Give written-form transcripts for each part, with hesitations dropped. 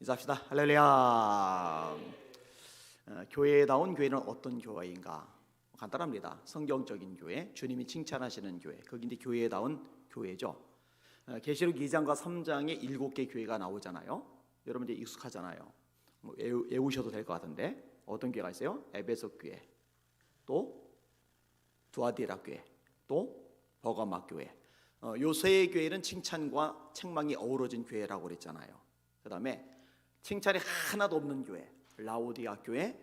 인사합시다. 할렐루야. 교회다운 교회는 어떤 교회인가? 간단합니다. 성경적인 교회, 주님이 칭찬하시는 교회, 그게 이제 교회다운 교회죠. 계시록 2장과 3장에 7개 교회가 나오잖아요. 여러분 이제 익숙하잖아요. 외우셔도 될 것 같은데 어떤 교회가 있어요? 에베소 교회, 또 두아디라 교회, 또 버가마 교회. 요 세 교회는 칭찬과 책망이 어우러진 교회라고 그랬잖아요. 그 다음에 칭찬이 하나도 없는 교회, 라오디아 교회.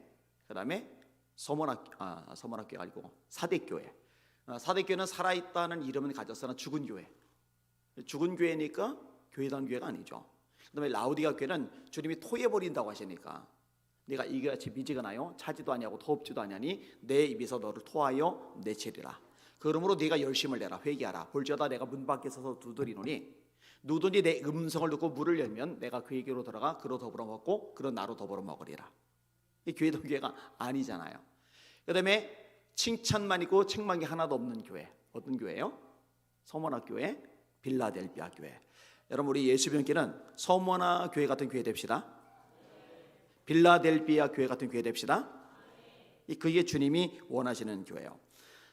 그 다음에 서머나 교회가 아니고 사대교회. 사대교회는 살아있다는 이름을 가졌으나 죽은 교회. 죽은 교회니까 교회다운 교회가 아니죠. 그 다음에 라오디아 교회는 주님이 토해버린다고 하시니까 네가 이같이 미지근하여 차지도 아니하고 더럽지도 아니하니 내 입에서 너를 토하여 내치리라. 그러므로 네가 열심을 내라. 회개하라. 볼지어다 내가 문 밖에 서서 두드리노니 누구든지 내 음성을 듣고 문을 열면 내가 그에게로 들어가 그로 더불어 먹고 그로 나로 더불어 먹으리라. 이 교회도 교회가 아니잖아요. 그 다음에 칭찬만 있고 책망이 하나도 없는 교회. 어떤 교회예요? 서머나 교회, 빌라델비아 교회. 여러분 우리 예수병교는 서머나 교회 같은 교회 됩시다. 빌라델비아 교회 같은 교회 됩시다. 그게 주님이 원하시는 교회예요.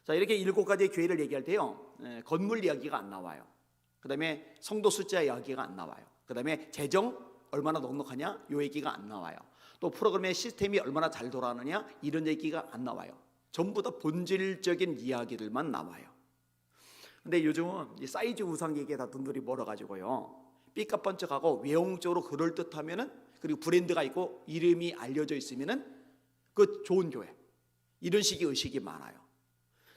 자, 이렇게 7가지의 교회를 얘기할 때요, 건물 이야기가 안 나와요. 그 다음에 성도 숫자 이야기가 안 나와요. 그 다음에 재정 얼마나 넉넉하냐 이 얘기가 안 나와요. 또 프로그램의 시스템이 얼마나 잘 돌아가느냐 이런 얘기가 안 나와요. 전부 다 본질적인 이야기들만 나와요. 근데 요즘은 이 사이즈 우상 얘기에 다 눈들이 멀어가지고요, 삐까뻔쩍하고 외형적으로 그럴듯하면은, 그리고 브랜드가 있고 이름이 알려져 있으면은 그 좋은 교회, 이런 식의 의식이 많아요.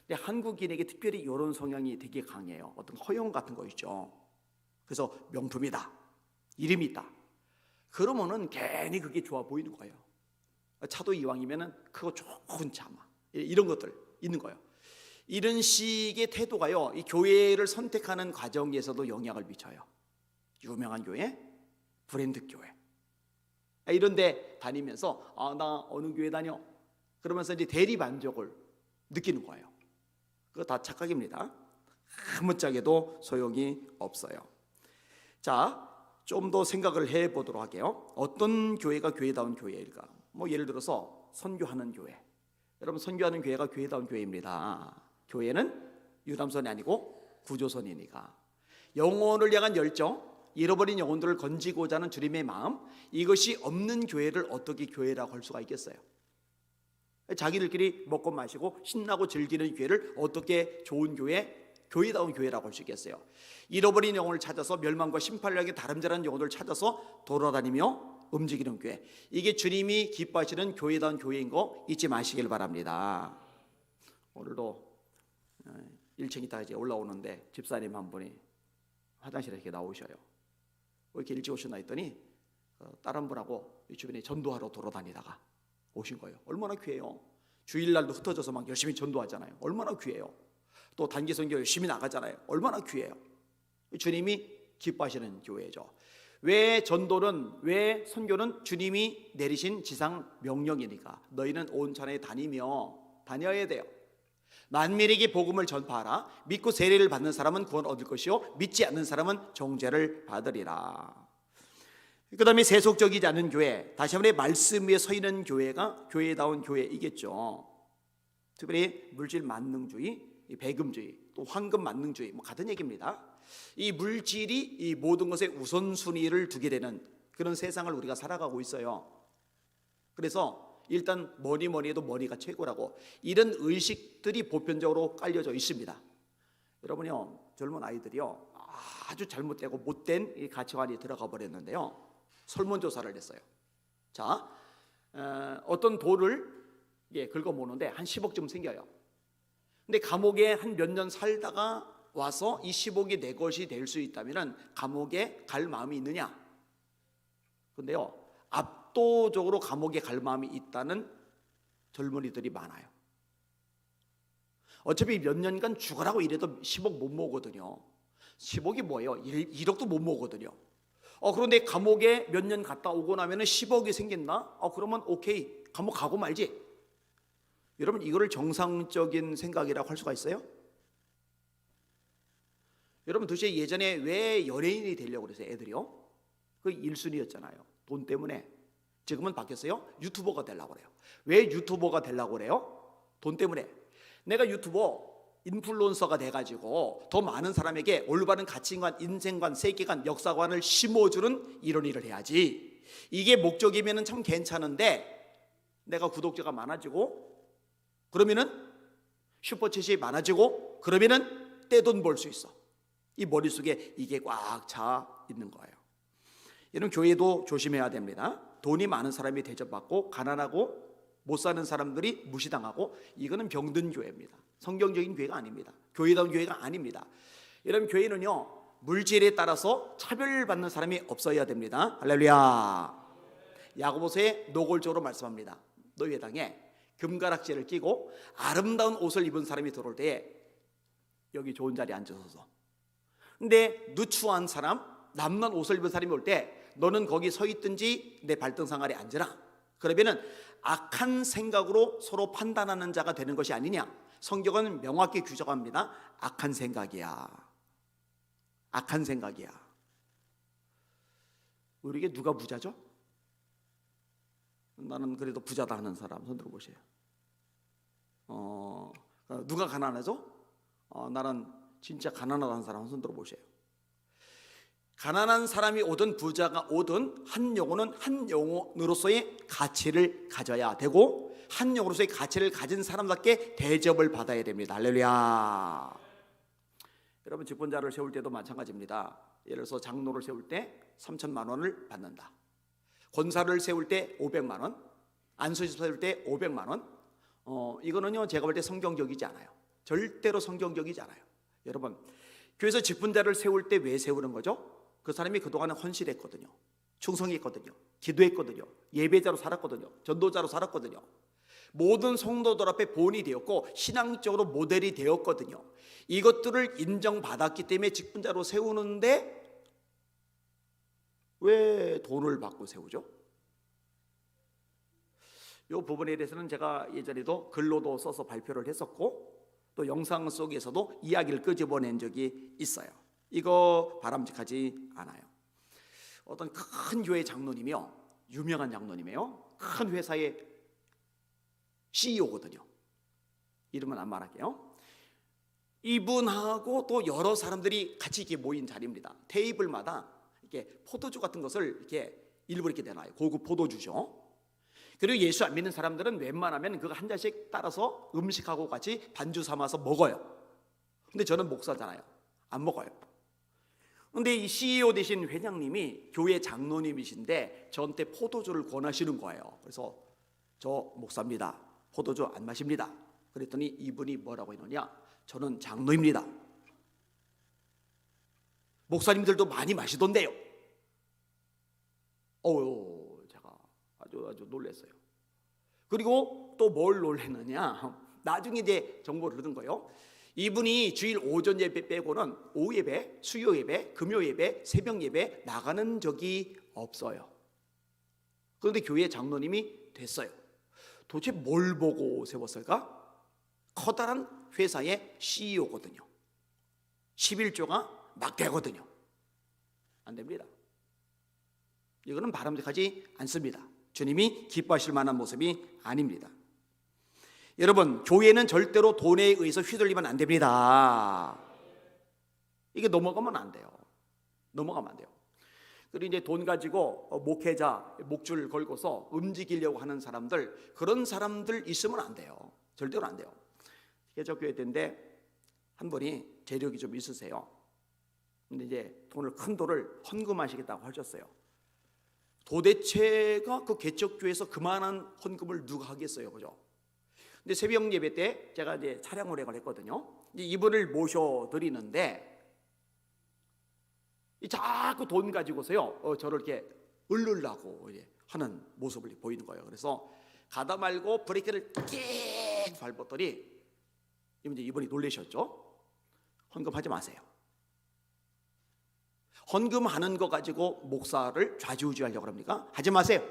근데 한국인에게 특별히 이런 성향이 되게 강해요. 어떤 허용 같은 거 있죠. 그래서 명품이다, 이름이 있다, 그러면은 괜히 그게 좋아 보이는 거예요. 차도 이왕이면은 크고 좋은 차, 이런 것들 있는 거예요. 이런 식의 태도가요, 이 교회를 선택하는 과정에서도 영향을 미쳐요. 유명한 교회, 브랜드 교회, 이런 데 다니면서 나 어느 교회 다녀, 그러면서 이제 대리 만족을 느끼는 거예요. 그거 다 착각입니다. 아무짝에도 소용이 없어요. 자, 좀 더 생각을 해보도록 할게요. 어떤 교회가 교회다운 교회일까? 예를 들어서 선교하는 교회. 여러분, 선교하는 교회가 교회다운 교회입니다. 교회는 유람선이 아니고 구조선이니까. 영혼을 향한 열정, 잃어버린 영혼들을 건지고자 하는 주님의 마음, 이것이 없는 교회를 어떻게 교회라고 할 수가 있겠어요? 자기들끼리 먹고 마시고 신나고 즐기는 교회를 어떻게 좋은 교회, 교회다운 교회라고 할 수 있겠어요? 잃어버린 영혼을 찾아서 멸망과 심판을 향해 다름질하는 영혼들을 찾아서 돌아다니며 움직이는 교회, 이게 주님이 기뻐하시는 교회다운 교회인 거 잊지 마시길 바랍니다. 오늘도 1층 있다가 이제 올라오는데 집사님 한 분이 화장실에 이렇게 나오셔요. 왜 이렇게 일찍 오셨나 했더니 다른 분하고 이 주변에 전도하러 돌아다니다가 오신 거예요. 얼마나 귀해요. 주일날도 흩어져서 막 열심히 전도하잖아요. 얼마나 귀해요. 또 단기 선교 열심히 나가잖아요. 얼마나 귀해요. 주님이 기뻐하시는 교회죠. 왜 전도는, 왜 선교는 주님이 내리신 지상 명령이니까 너희는 온 천하에 다녀야 돼요. 만민에게 복음을 전파하라. 믿고 세례를 받는 사람은 구원 얻을 것이요 믿지 않는 사람은 정죄를 받으리라. 그 다음에 세속적이지 않은 교회, 다시 한번 말씀 위에 서 있는 교회가 교회다운 교회이겠죠. 특별히 물질 만능주의, 배금주의, 또 황금 만능주의, 같은 얘기입니다. 이 물질이 이 모든 것에 우선순위를 두게 되는 그런 세상을 우리가 살아가고 있어요. 그래서 일단 뭐니 해도 머리가 최고라고, 이런 의식들이 보편적으로 깔려져 있습니다. 여러분요, 젊은 아이들이요, 아주 잘못되고 못된 이 가치관이 들어가 버렸는데요, 설문조사를 했어요. 자, 어떤 돌을 긁어 모으는데 한 10억쯤 생겨요. 근데 감옥에 한 몇 년 살다가 와서 이 10억이 내 것이 될 수 있다면 감옥에 갈 마음이 있느냐? 근데요, 압도적으로 감옥에 갈 마음이 있다는 젊은이들이 많아요. 어차피 몇 년간 죽으라고 이래도 10억 못 모으거든요. 10억이 뭐예요? 1억도 못 모으거든요. 그런데 감옥에 몇 년 갔다 오고 나면 10억이 생겼나? 그러면 오케이, 감옥 가고 말지. 여러분, 이거를 정상적인 생각이라고 할 수가 있어요? 여러분, 도대체 예전에 왜 연예인이 되려고 그랬어요? 애들이요? 그 1순위였잖아요. 돈 때문에. 지금은 바뀌었어요. 유튜버가 되려고 그래요. 왜 유튜버가 되려고 그래요? 돈 때문에. 내가 유튜버 인플루언서가 돼가지고 더 많은 사람에게 올바른 가치관, 인생관, 세계관, 역사관을 심어주는 이런 일을 해야지. 이게 목적이면 참 괜찮은데, 내가 구독자가 많아지고 그러면은 슈퍼챗이 많아지고 그러면은 떼돈 벌 수 있어. 이 머릿속에 이게 꽉 차 있는 거예요. 이런 교회도 조심해야 됩니다. 돈이 많은 사람이 대접받고 가난하고 못 사는 사람들이 무시당하고, 이거는 병든 교회입니다. 성경적인 교회가 아닙니다. 교회다운 교회가 아닙니다. 이런 교회는요, 물질에 따라서 차별받는 사람이 없어야 됩니다. 할렐루야. 야고보서에 노골적으로 말씀합니다. 너희 회당에 금가락지를 끼고 아름다운 옷을 입은 사람이 들어올 때에 여기 좋은 자리에 앉아서서, 근데 누추한 사람, 남난 옷을 입은 사람이 올 때 너는 거기 서 있든지 내 발등상 아래 앉으라. 그러면은 악한 생각으로 서로 판단하는 자가 되는 것이 아니냐. 성경은 명확히 규정합니다. 악한 생각이야. 악한 생각이야. 우리에게 누가 부자죠? 나는 그래도 부자다 하는 사람 손 들어보세요. 누가 가난하죠? 나는 진짜 가난하다는 사람 손 들어보세요. 가난한 사람이 오든 부자가 오든 한 영혼은 한 영혼으로서의 가치를 가져야 되고, 한 영혼으로서의 가치를 가진 사람답게 대접을 받아야 됩니다. 할렐루야. 여러분, 직분자를 세울 때도 마찬가지입니다. 예를 들어서 장로를 세울 때 3천만 원을 받는다. 권사를 세울 때 500만 원, 안수집 세울 때 500만 원. 이거는요, 제가 볼 때 성경적이지 않아요. 절대로 성경적이지 않아요. 여러분, 교회에서 직분자를 세울 때 왜 세우는 거죠? 그 사람이 그동안에 헌신했거든요. 충성했거든요. 기도했거든요. 예배자로 살았거든요. 전도자로 살았거든요. 모든 성도들 앞에 본이 되었고 신앙적으로 모델이 되었거든요. 이것들을 인정받았기 때문에 직분자로 세우는데 왜 돈을 받고 세우죠? 이 부분에 대해서는 제가 예전에도 글로도 써서 발표를 했었고, 또 영상 속에서도 이야기를 끄집어낸 적이 있어요. 이거 바람직하지 않아요. 어떤 큰 교회 장로님이요, 유명한 장로님이에요. 큰 회사의 CEO거든요. 이름은 안 말할게요. 이분하고 또 여러 사람들이 같이 이렇게 모인 자리입니다. 테이블마다 이렇게 포도주 같은 것을 이렇게 일부러 이렇게 내놔요. 고급 포도주죠. 그리고 예수 안 믿는 사람들은 웬만하면 그거 한 잔씩 따라서 음식하고 같이 반주 삼아서 먹어요. 근데 저는 목사잖아요. 안 먹어요. 근데 이 CEO 되신 회장님이 교회 장로님이신데 저한테 포도주를 권하시는 거예요. 그래서 저 목사입니다. 포도주 안 마십니다. 그랬더니 이분이 뭐라고 했느냐? 저는 장로입니다. 목사님들도 많이 마시던데요. 제가 아주 놀랐어요. 그리고 또 뭘 놀랐느냐? 나중에 이제 정보를 얻은 거예요. 이분이 주일 오전 예배 빼고는 오후 예배, 수요 예배, 금요 예배, 새벽 예배 나가는 적이 없어요. 그런데 교회 장로님이 됐어요. 도대체 뭘 보고 세웠을까? 커다란 회사의 CEO거든요. 11조가 막 되거든요. 안 됩니다. 이거는 바람직하지 않습니다. 주님이 기뻐하실 만한 모습이 아닙니다. 여러분, 교회는 절대로 돈에 의해서 휘둘리면 안 됩니다. 이게 넘어가면 안 돼요. 넘어가면 안 돼요. 그리고 이제 돈 가지고 목회자 목줄 걸고서 움직이려고 하는 사람들, 그런 사람들 있으면 안 돼요. 절대로 안 돼요. 개척교회 때인데 한 분이 재력이 좀 있으세요. 근데 이제 큰 돈을 헌금하시겠다고 하셨어요. 도대체가 그 개척교회에서 그만한 헌금을 누가 하겠어요, 그죠? 근데 새벽 예배 때 제가 이제 차량 운행을 했거든요. 이분을 모셔드리는데 자꾸 돈 가지고서요, 저를 이렇게 을르려고 하는 모습을 보이는 거예요. 그래서 가다 말고 브레이크를 끽 밟았더니 이분이 놀라셨죠. 헌금하지 마세요. 헌금하는 거 가지고 목사를 좌지우지하려고 합니까? 하지 마세요.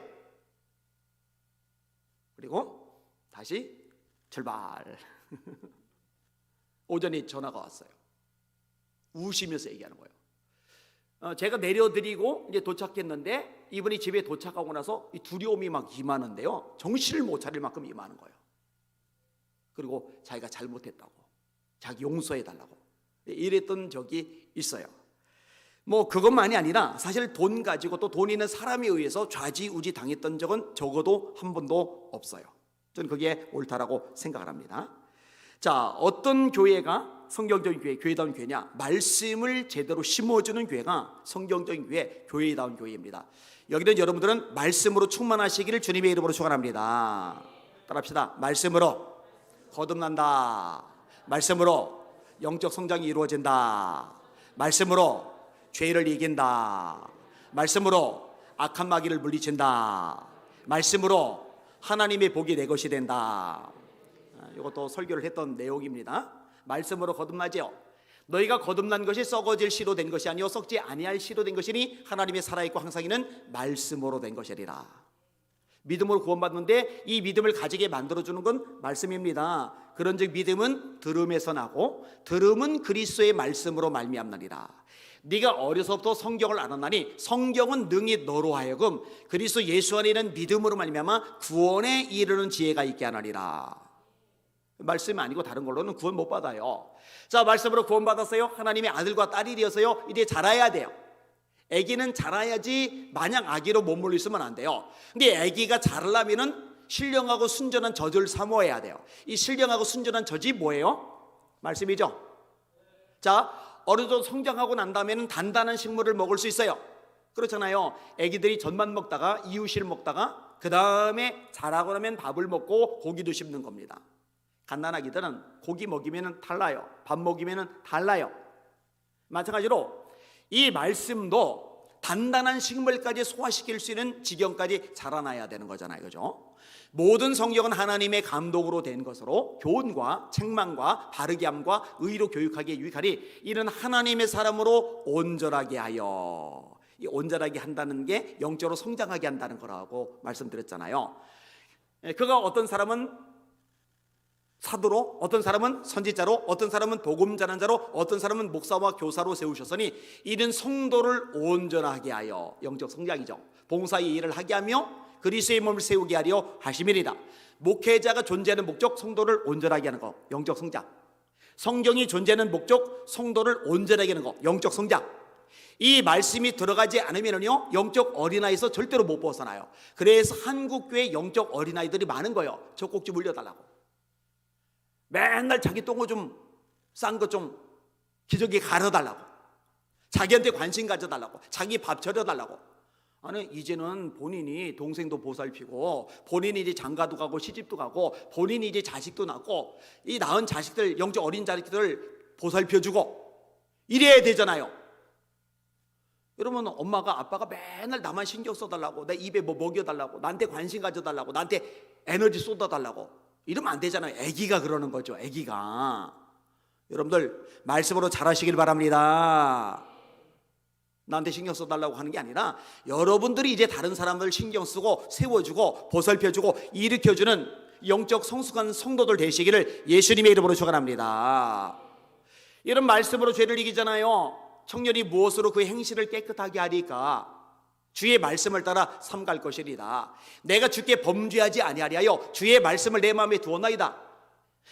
그리고 다시 출발. 오전에 전화가 왔어요. 우시면서 얘기하는 거예요. 제가 내려드리고 이제 도착했는데 이분이 집에 도착하고 나서 이 두려움이 막 임하는데요. 정신을 못 차릴 만큼 임하는 거예요. 그리고 자기가 잘못했다고, 자기 용서해달라고 이랬던 적이 있어요. 뭐 그것만이 아니라 사실 돈 가지고 또 돈 있는 사람에 의해서 좌지우지 당했던 적은 적어도 한 번도 없어요. 저는 그게 옳다라고 생각을 합니다. 자, 어떤 교회가 성경적인 교회, 교회다운 교회냐? 말씀을 제대로 심어주는 교회가 성경적인 교회, 교회다운 교회입니다. 여기는 여러분들은 말씀으로 충만하시기를 주님의 이름으로 축원합니다. 따라합시다. 말씀으로 거듭난다. 말씀으로 영적 성장이 이루어진다. 말씀으로 죄를 이긴다. 말씀으로 악한 마귀를 물리친다. 말씀으로 하나님의 복이 내 것이 된다. 이것도 설교를 했던 내용입니다. 말씀으로 거듭나지요. 너희가 거듭난 것이 썩어질 씨로 된 것이 아니요 썩지 아니할 씨로 된 것이니 하나님의 살아있고 항상 있는 말씀으로 된 것이리라. 믿음으로 구원받는데 이 믿음을 가지게 만들어주는 건 말씀입니다. 그런즉 믿음은 들음에서 나고 들음은 그리스도의 말씀으로 말미암나니라. 네가 어려서부터 성경을 알았나니 성경은 능히 너로 하여금 그리스도 예수 안에 있는 믿음으로 말미암아 구원에 이르는 지혜가 있게 하나니라. 말씀이 아니고 다른 걸로는 구원 못 받아요. 자, 말씀으로 구원 받았어요. 하나님의 아들과 딸이 되었어요. 이제 자라야 돼요. 아기는 자라야지 마냥 아기로 머물러 있으면 안 돼요. 근데 아기가 자라려면은 신령하고 순전한 젖을 사모해야 돼요. 이 신령하고 순전한 젖이 뭐예요? 말씀이죠. 자, 어느 정도 성장하고 난 다음에는 단단한 식물을 먹을 수 있어요. 그렇잖아요. 아기들이 젖만 먹다가 이유식을 먹다가 그 다음에 자라고 나면 밥을 먹고 고기도 씹는 겁니다. 갓난아기들은 고기 먹이면 달라요. 밥 먹이면 달라요. 마찬가지로 이 말씀도 단단한 식물까지 소화시킬 수 있는 지경까지 자라나야 되는 거잖아요. 그죠? 모든 성경은 하나님의 감독으로 된 것으로 교훈과 책망과 바르게 함과 의로 교육하기에 유익하니 이는 하나님의 사람으로 온전하게 하여. 이 온전하게 한다는 게 영적으로 성장하게 한다는 거라고 말씀드렸잖아요. 그가 어떤 사람은 사도로, 어떤 사람은 선지자로, 어떤 사람은 복음 전한 자로, 어떤 사람은 목사와 교사로 세우셨으니 이는 성도를 온전하게 하여. 영적 성장이죠. 봉사의 일을 하게 하며 그리스도의 몸을 세우게 하려 하심이니라. 목회자가 존재하는 목적, 성도를 온전하게 하는 것, 영적 성장. 성경이 존재하는 목적, 성도를 온전하게 하는 것, 영적 성장. 이 말씀이 들어가지 않으면요 영적 어린아이에서 절대로 못 벗어나요. 그래서 한국교회 영적 어린아이들이 많은 거예요. 저 꼭 좀 물려달라고. 맨날 자기 똥을 좀 싼 거 좀 기저귀에 가려달라고, 자기한테 관심 가져달라고, 자기 밥 차려달라고. 아니 이제는 본인이 동생도 보살피고 본인이 이제 장가도 가고 시집도 가고 본인이 이제 자식도 낳고 이 낳은 자식들, 영적 어린 자식들 보살펴주고 이래야 되잖아요. 여러분, 엄마가 아빠가 맨날 나만 신경 써달라고, 내 입에 뭐 먹여달라고, 나한테 관심 가져달라고, 나한테 에너지 쏟아달라고 이러면 안 되잖아요. 아기가 그러는 거죠. 아기가. 여러분들 말씀으로 잘하시길 바랍니다. 나한테 신경 써달라고 하는 게 아니라 여러분들이 이제 다른 사람들 신경 쓰고 세워주고 보살펴주고 일으켜주는 영적 성숙한 성도들 되시기를 예수님의 이름으로 축원합니다. 이런 말씀으로 죄를 이기잖아요. 청년이 무엇으로 그 행실을 깨끗하게 하리까? 주의 말씀을 따라 삼갈 것이리다. 내가 주께 범죄하지 아니하리하여 주의 말씀을 내 마음에 두었나이다.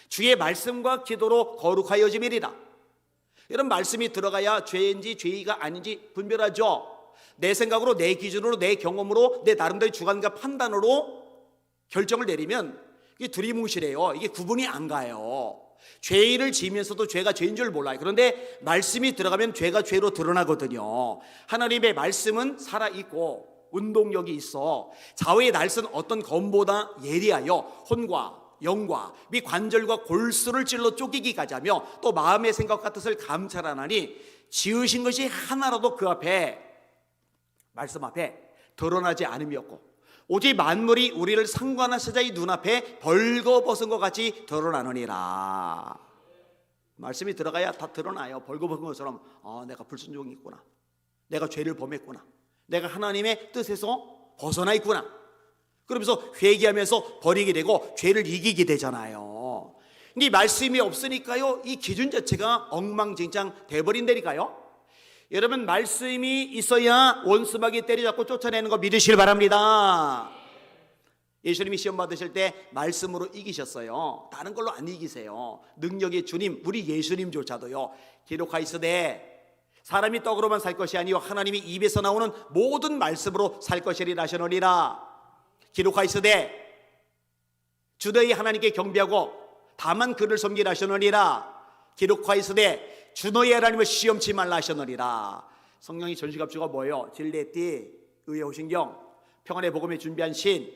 주의 말씀과 기도로 거룩하여짐이리다. 이런 말씀이 들어가야 죄인지 죄의가 아닌지 분별하죠. 내 생각으로, 내 기준으로, 내 경험으로, 내 나름대로 주관과 판단으로 결정을 내리면 이게 두리뭉실해요. 이게 구분이 안 가요. 죄를 지으면서도 죄가 죄인 줄 몰라요. 그런데 말씀이 들어가면 죄가 죄로 드러나거든요. 하나님의 말씀은 살아있고 운동력이 있어. 좌우의 날선 어떤 검보다 예리하여 혼과 영과 및 관절과 골수를 찔러 쪼개기까지 하며 또 마음의 생각과 뜻을 감찰하나니 지으신 것이 하나라도 그 앞에, 말씀 앞에 드러나지 않음이었고 오직 만물이 우리를 상관하시자의 눈앞에 벌거벗은 것 같이 드러나느니라. 말씀이 들어가야 다 드러나요. 벌거벗은 것처럼 내가 불순종이 있구나, 내가 죄를 범했구나, 내가 하나님의 뜻에서 벗어나 있구나. 그러면서 회개하면서 버리게 되고 죄를 이기게 되잖아요. 근데 말씀이 없으니까요 이 기준 자체가 엉망진창 돼버린다니까요. 여러분, 말씀이 있어야 원수마귀 때려잡고 쫓아내는 거 믿으시길 바랍니다. 예수님이 시험 받으실 때 말씀으로 이기셨어요. 다른 걸로 안 이기세요. 능력의 주님, 우리 예수님조차도요, 기록하시되 사람이 떡으로만 살 것이 아니요 하나님이 입에서 나오는 모든 말씀으로 살 것이리라 하시노니라. 기록하시되 주더이 하나님께 경배하고 다만 그를 섬기라 하시노니라. 기록하시되 주 너희 하나님을 시험치 말라 하시노니라. 성령이 전시갑주가 뭐예요? 진리의 의의 호신경, 평안의 복음에 준비한 신,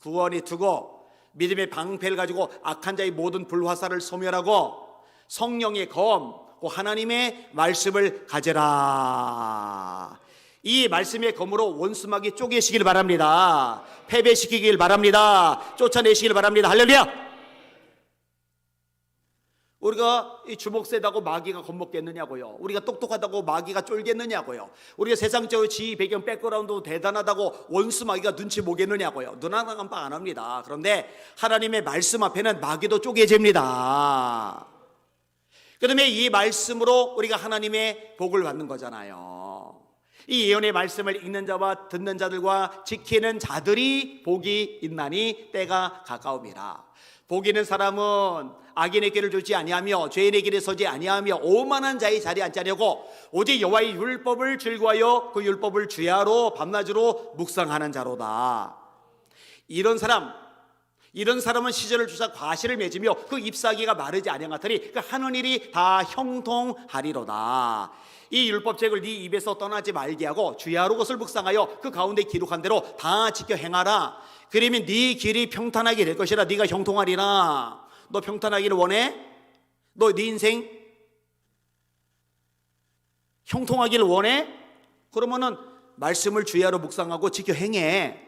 구원이 두고 믿음의 방패를 가지고 악한 자의 모든 불화살을 소멸하고 성령의 검, 하나님의 말씀을 가져라. 이 말씀의 검으로 원수마귀 쪼개시길 바랍니다. 패배시키길 바랍니다. 쫓아내시길 바랍니다. 할렐루야. 우리가 이 주먹 세다고 마귀가 겁먹겠느냐고요. 우리가 똑똑하다고 마귀가 쫄겠느냐고요. 우리가 세상적으로 지위 배경 백그라운드 대단하다고 원수 마귀가 눈치 보겠느냐고요. 눈 하나 깜빡 안 합니다. 그런데 하나님의 말씀 앞에는 마귀도 쪼개집니다. 그다음에 이 말씀으로 우리가 하나님의 복을 받는 거잖아요. 이 예언의 말씀을 읽는 자와 듣는 자들과 지키는 자들이 복이 있나니 때가 가까움이라. 복 있는 사람은 악인의 길을 쫓지 아니하며 죄인의 길에 서지 아니하며 오만한 자의 자리에 앉지 아니하고 오직 여호와의 율법을 즐거워하여 그 율법을 주야로 밤낮으로 묵상하는 자로다. 이런 사람은 시절을 주사 과실을 맺으며 그 잎사귀가 마르지 아니하더니 그 하는 일이 다 형통하리로다. 이 율법책을 네 입에서 떠나지 말게 하고 주야로 것을 묵상하여 그 가운데 기록한 대로 다 지켜 행하라. 그러면 네 길이 평탄하게 될 것이라. 네가 형통하리라. 너 평탄하기를 원해? 너 네 인생 형통하기를 원해? 그러면은 말씀을 주야로 묵상하고 지켜 행해.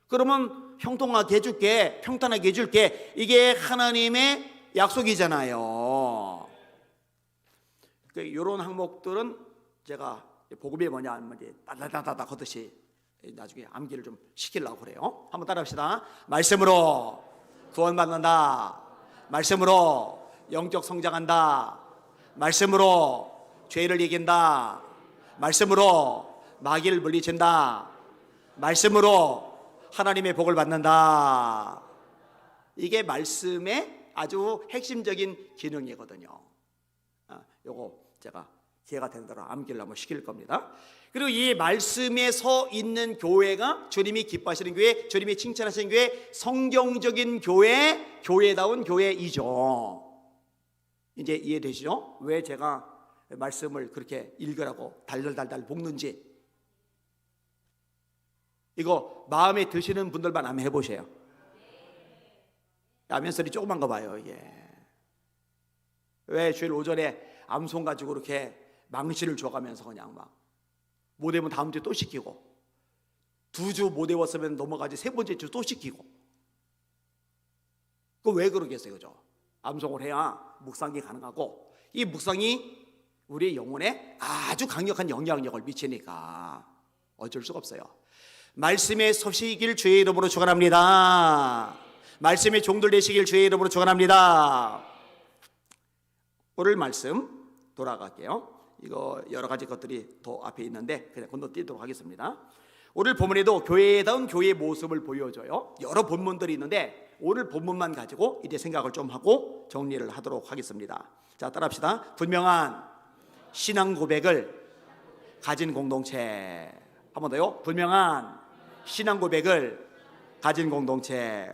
그러면 형통하게 해줄게, 평탄하게 해줄게. 이게 하나님의 약속이잖아요. 이런 항목들은 제가 복음이 뭐냐 하면 이제 따다다다다 하듯이 나중에 암기를 좀 시키려고 그래요. 한번 따라합시다. 말씀으로 구원받는다. 말씀으로 영적 성장한다. 말씀으로 죄를 이긴다. 말씀으로 마귀를 물리친다. 말씀으로 하나님의 복을 받는다. 이게 말씀의 아주 핵심적인 기능이거든요. 요거 제가 기회가 되는 대로 암기를 한번 시킬 겁니다. 그리고 이 말씀에 서 있는 교회가 주님이 기뻐하시는 교회, 주님이 칭찬하시는 교회, 성경적인 교회, 교회다운 교회이죠. 이제 이해되시죠? 왜 제가 말씀을 그렇게 읽으라고 달달달달 볶는지. 이거 마음에 드시는 분들만 한번 해보세요. 라면 소리 조그만 거 봐요. 이게 왜 주일 오전에 암송 가지고 이렇게 망치를 줘가면서 그냥 막 못 외우면 다음 주에 또 시키고, 2주 못 외웠으면 넘어가지 3번째 주 또 시키고. 그거 왜 그러겠어요? 그죠? 암송을 해야 묵상이 가능하고, 이 묵상이 우리 영혼에 아주 강력한 영향력을 미치니까 어쩔 수가 없어요. 말씀에 서시길 주의 이름으로 축원합니다. 말씀의 종들 되시길 주의 이름으로 축원합니다. 오늘 말씀 돌아갈게요. 이거 여러 가지 것들이 더 앞에 있는데 그냥 건너뛰도록 하겠습니다. 오늘 본문에도 교회다운 교회의 모습을 보여줘요. 여러 본문들이 있는데 오늘 본문만 가지고 이제 생각을 좀 하고 정리를 하도록 하겠습니다. 자, 따라합시다. 분명한 신앙 고백을 가진 공동체. 한 번 더요. 분명한 신앙 고백을 가진 공동체.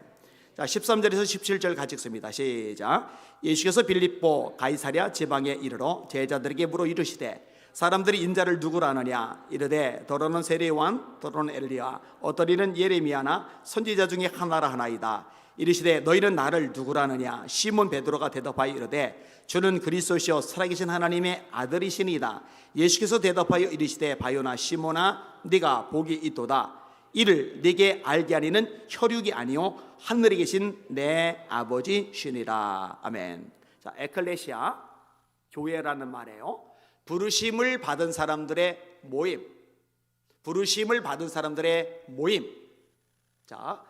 자, 13절에서 17절 같이 읽습니다. 시작. 예수께서 빌립보 가이사랴 지방에 이르러 제자들에게 물어 이르시되 사람들이 인자를 누구라 하느냐. 이르되 더러는 세례요한, 더러는 엘리야, 어떠리는 예레미야나 선지자 중에 하나라 하나이다. 이르시되 너희는 나를 누구라 하느냐. 시몬 베드로가 대답하여 이르되 주는 그리스도시요 살아계신 하나님의 아들이시니이다. 예수께서 대답하여 이르시되 바요나 시몬아 네가 복이 있도다. 이를 네게 알게 하니는 혈육이 아니요 하늘에 계신 내 아버지시니라. 아멘. 자, 에클레시아 교회라는 말이에요. 부르심을 받은 사람들의 모임. 부르심을 받은 사람들의 모임. 자,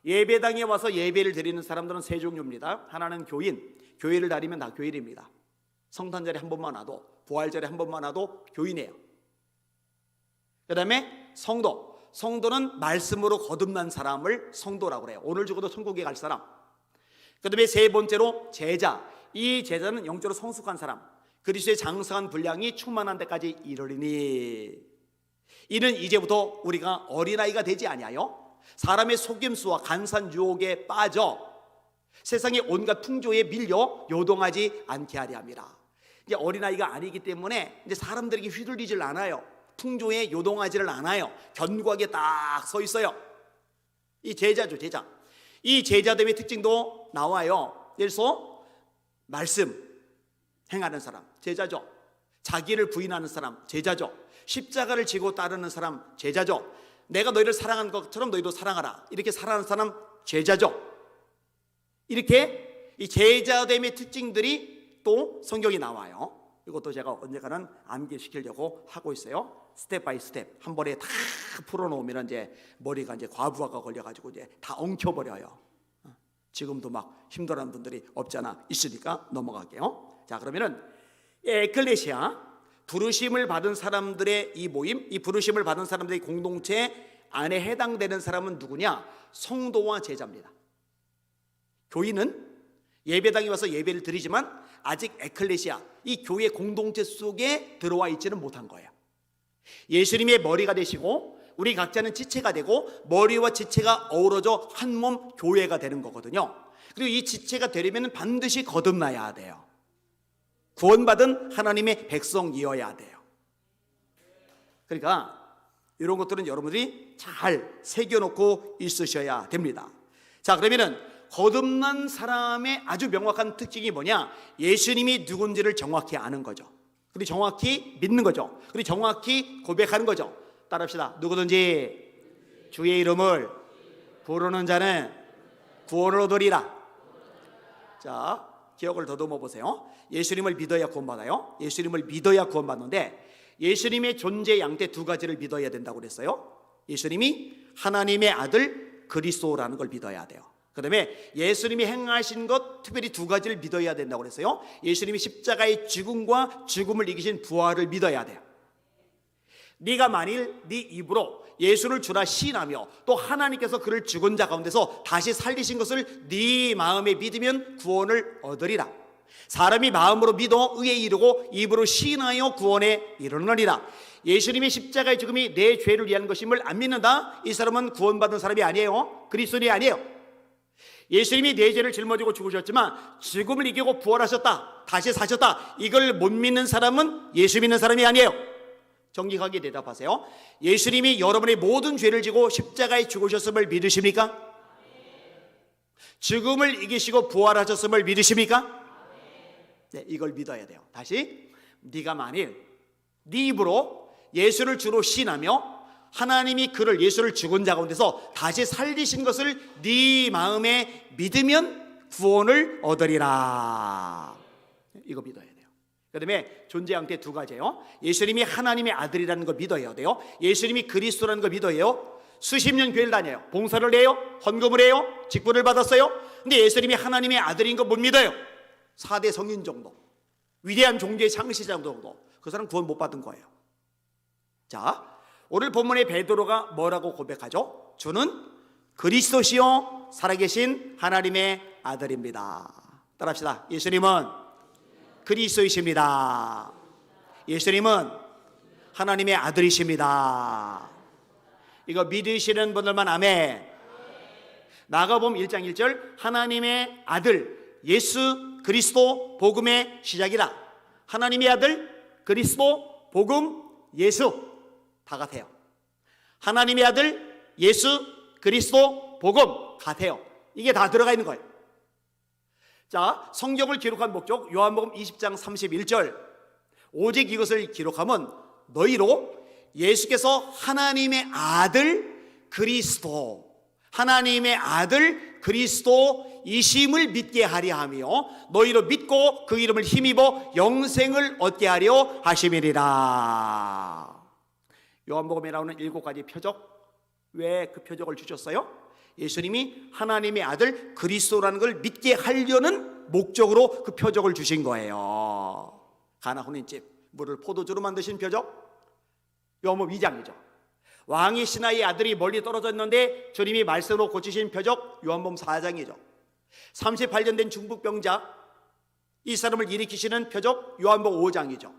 예배당에 와서 예배를 드리는 사람들은 세 종류입니다. 하나는 교인. 교회를 다니면 다 교인입니다. 성탄절에 한 번만 와도, 부활절에 한 번만 와도 교인이에요. 그 다음에 성도. 성도는 말씀으로 거듭난 사람을 성도라고 그래요. 오늘 죽어도 천국에 갈 사람. 그 다음에 세 번째로 제자. 이 제자는 영적으로 성숙한 사람, 그리스도의 장성한 분량이 충만한 데까지 이르리니, 이는 이제부터 우리가 어린아이가 되지 아니하여 사람의 속임수와 간산 유혹에 빠져 세상의 온갖 풍조에 밀려 요동하지 않게 하려 함이라. 이제 어린아이가 아니기 때문에 이제 사람들에게 휘둘리질 않아요. 풍조에 요동하지를 않아요. 견고하게 딱 서 있어요. 이 제자죠, 제자. 이 제자됨의 특징도 나와요. 예를 들어서 말씀 행하는 사람, 제자죠. 자기를 부인하는 사람, 제자죠. 십자가를 지고 따르는 사람, 제자죠. 내가 너희를 사랑한 것처럼 너희도 사랑하라, 이렇게 살아가는 사람, 제자죠. 이렇게 이 제자됨의 특징들이 또 성경에 나와요. 이것도 제가 언젠가는 암기시키려고 하고 있어요. 스텝 바이 스텝 한 번에 다 풀어놓으면 이제 머리가 이제 과부하가 걸려가지고 이제 다 엉켜버려요. 지금도 막 힘들어하는 분들이 없잖아 있으니까 넘어갈게요. 자, 그러면은 에클레시아, 부르심을 받은 사람들의 이 모임, 이 부르심을 받은 사람들의 공동체 안에 해당되는 사람은 누구냐? 성도와 제자입니다. 교인은 예배당에 와서 예배를 드리지만 아직 에클레시아, 이 교회 공동체 속에 들어와 있지는 못한 거예요. 예수님의 머리가 되시고 우리 각자는 지체가 되고 머리와 지체가 어우러져 한 몸 교회가 되는 거거든요. 그리고 이 지체가 되려면 반드시 거듭나야 돼요. 구원받은 하나님의 백성이어야 돼요. 그러니까 이런 것들은 여러분들이 잘 새겨놓고 있으셔야 됩니다. 자, 그러면은 거듭난 사람의 아주 명확한 특징이 뭐냐? 예수님이 누군지를 정확히 아는 거죠. 그리고 정확히 믿는 거죠. 그리고 정확히 고백하는 거죠. 따라합시다. 누구든지 주의 이름을 부르는 자는 구원을 얻으리라. 자, 기억을 더듬어 보세요. 예수님을 믿어야 구원받아요. 예수님을 믿어야 구원받는데, 예수님의 존재 양태 두 가지를 믿어야 된다고 그랬어요. 예수님이 하나님의 아들 그리스도라는 걸 믿어야 돼요. 그 다음에 예수님이 행하신 것 특별히 두 가지를 믿어야 된다고 그랬어요. 예수님이 십자가의 죽음과 죽음을 이기신 부활을 믿어야 돼요. 네가 만일 네 입으로 예수를 주라 시인하며 또 하나님께서 그를 죽은 자 가운데서 다시 살리신 것을 네 마음에 믿으면 구원을 얻으리라. 사람이 마음으로 믿어 의에 이르고 입으로 시인하여 구원에 이르느니라. 예수님의 십자가의 죽음이 내 죄를 위한 것임을 안 믿는다? 이 사람은 구원받은 사람이 아니에요. 그리스도인이 아니에요. 예수님이 내 죄를 짊어지고 죽으셨지만 죽음을 이기고 부활하셨다, 다시 사셨다, 이걸 못 믿는 사람은 예수 믿는 사람이 아니에요. 정직하게 대답하세요. 예수님이 여러분의 모든 죄를 지고 십자가에 죽으셨음을 믿으십니까? 죽음을 이기시고 부활하셨음을 믿으십니까? 네, 이걸 믿어야 돼요. 다시, 네가 만일 네 입으로 예수를 주로 시인하며 하나님이 그를, 예수를 죽은 자 가운데서 다시 살리신 것을 네 마음에 믿으면 구원을 얻으리라. 이거 믿어야 돼요. 그 다음에 존재 형태 두 가지예요. 예수님이 하나님의 아들이라는 거 믿어야 돼요. 예수님이 그리스도라는 거 믿어야 해요. 수십 년 교회를 다녀요. 봉사를 해요. 헌금을 해요. 직분을 받았어요. 근데 예수님이 하나님의 아들인 거 못 믿어요. 4대 성인 정도, 위대한 종교의 창시자 정도, 그 사람 구원 못 받은 거예요. 자, 오늘 본문의 베드로가 뭐라고 고백하죠? 주는 그리스도시요 살아계신 하나님의 아들입니다. 따라합시다. 예수님은 그리스도이십니다. 예수님은 하나님의 아들이십니다. 이거 믿으시는 분들만 아멘. 나가봄 1장 1절 하나님의 아들 예수 그리스도 복음의 시작이라. 하나님의 아들 그리스도 복음 예수 다 같아요. 하나님의 아들 예수 그리스도 복음 같아요. 이게 다 들어가 있는 거예요. 자, 성경을 기록한 목적 요한복음 20장 31절 오직 이것을 기록하면 너희로 예수께서 하나님의 아들 그리스도, 하나님의 아들 그리스도이심을 믿게 하려 하며 너희로 믿고 그 이름을 힘입어 영생을 얻게 하려 하심이니라. 요한복음에 나오는 7가지 표적, 왜 그 표적을 주셨어요? 예수님이 하나님의 아들 그리스도라는 걸 믿게 하려는 목적으로 그 표적을 주신 거예요. 가나 혼인집 물을 포도주로 만드신 표적 요한복음 2장이죠. 왕이 신하의 아들이 멀리 떨어졌는데 주님이 말씀으로 고치신 표적 요한복음 4장이죠. 38년 된 중풍병자, 이 사람을 일으키시는 표적 요한복음 5장이죠.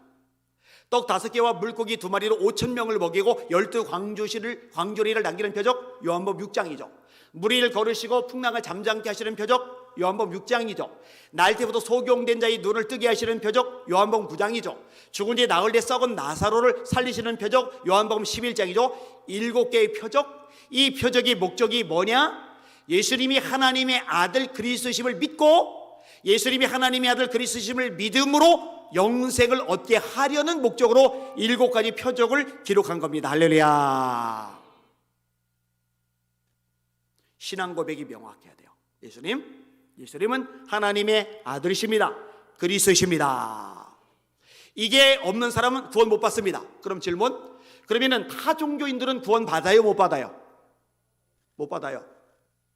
떡 5개와 물고기 2마리로 5,000명을 먹이고 12광주리를 남기는 표적 요한복음 6장이죠. 무리를 거르시고 풍랑을 잠잠케 하시는 표적 요한복음 6장이죠. 날때부터 소경된 자의 눈을 뜨게 하시는 표적 요한복음 9장이죠. 죽은 지 나흘 때 썩은 나사로를 살리시는 표적 요한복음 11장이죠. 7개의 표적, 이 표적의 목적이 뭐냐? 예수님이 하나님의 아들 그리스도심을 믿고 예수님이 하나님의 아들 그리스도심을 믿음으로 영생을 얻게 하려는 목적으로 7가지 표적을 기록한 겁니다. 할렐루야. 신앙 고백이 명확해야 돼요. 예수님은 하나님의 아들이십니다. 그리스도이십니다. 이게 없는 사람은 구원 못 받습니다. 그럼 질문, 그러면은 타 종교인들은 구원 받아요, 못 받아요? 못 받아요.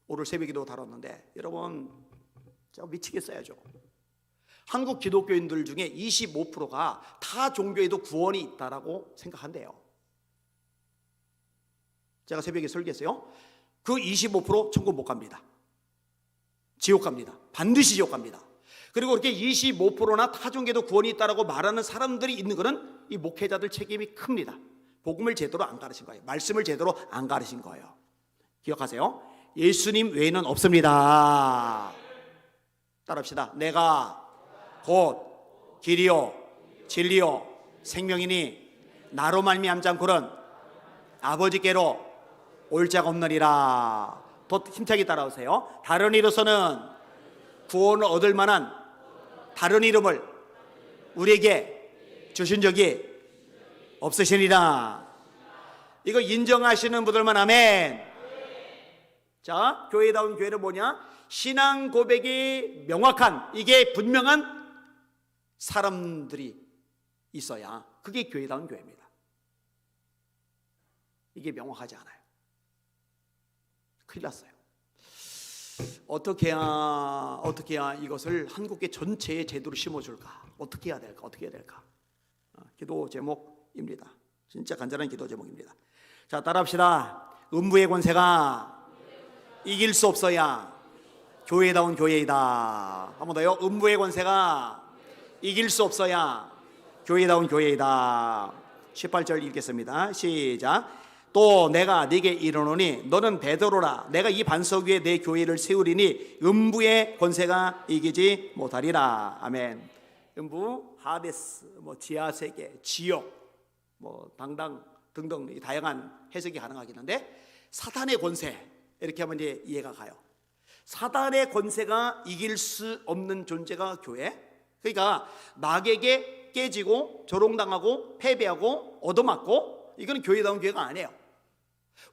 오늘 새벽에도 다뤘는데 여러분 제가 미치겠어야죠. 한국 기독교인들 중에 25%가 타 종교에도 구원이 있다라고 생각한대요. 제가 새벽에 설교했어요. 그 25% 천국 못 갑니다. 지옥 갑니다. 반드시 지옥 갑니다. 그리고 그렇게 25%나 타 종교에도 구원이 있다라고 말하는 사람들이 있는 것은 이 목회자들 책임이 큽니다. 복음을 제대로 안 가르친 거예요. 말씀을 제대로 안 가르친 거예요. 기억하세요. 예수님 외에는 없습니다. 따라합시다. 내가 곧 길이요 진리요 생명이니 나로 말미암지 않고는 아버지께로 올 자가 없느니라. 더 힘차게 따라오세요. 다른 이로서는 구원을 얻을 만한 다른 이름을 우리에게 주신 적이 없으시니라. 이거 인정하시는 분들만 아멘. 자, 교회다운 교회는 뭐냐? 신앙 고백이 명확한, 이게 분명한 사람들이 있어야 그게 교회다운 교회입니다. 이게 명확하지 않아요. 큰일 났어요. 어떻게 해야 이것을 한국계 전체에 제대로 심어줄까? 어떻게 해야 될까? 기도 제목입니다. 진짜 간절한 기도 제목입니다. 자, 따라합시다. 음부의 권세가 이길 수 없어야 교회다운 교회이다. 한 번 더요. 음부의 권세가 이길 수 없어야 교회다운 교회이다. 18절 읽겠습니다. 시작. 또 내가 네게 이르노니 너는 베드로라. 내가 이 반석 위에 내 교회를 세우리니 음부의 권세가 이기지 못하리라. 아멘. 음부, 하데스, 지하 세계, 지옥, 당당 등등 다양한 해석이 가능하긴 한데, 사탄의 권세 이렇게 하면 이제 이해가 가요. 사탄의 권세가 이길 수 없는 존재가 교회. 그러니까 마귀에게 깨지고 조롱당하고 패배하고 얻어맞고, 이거는 교회다운 교회가 아니에요.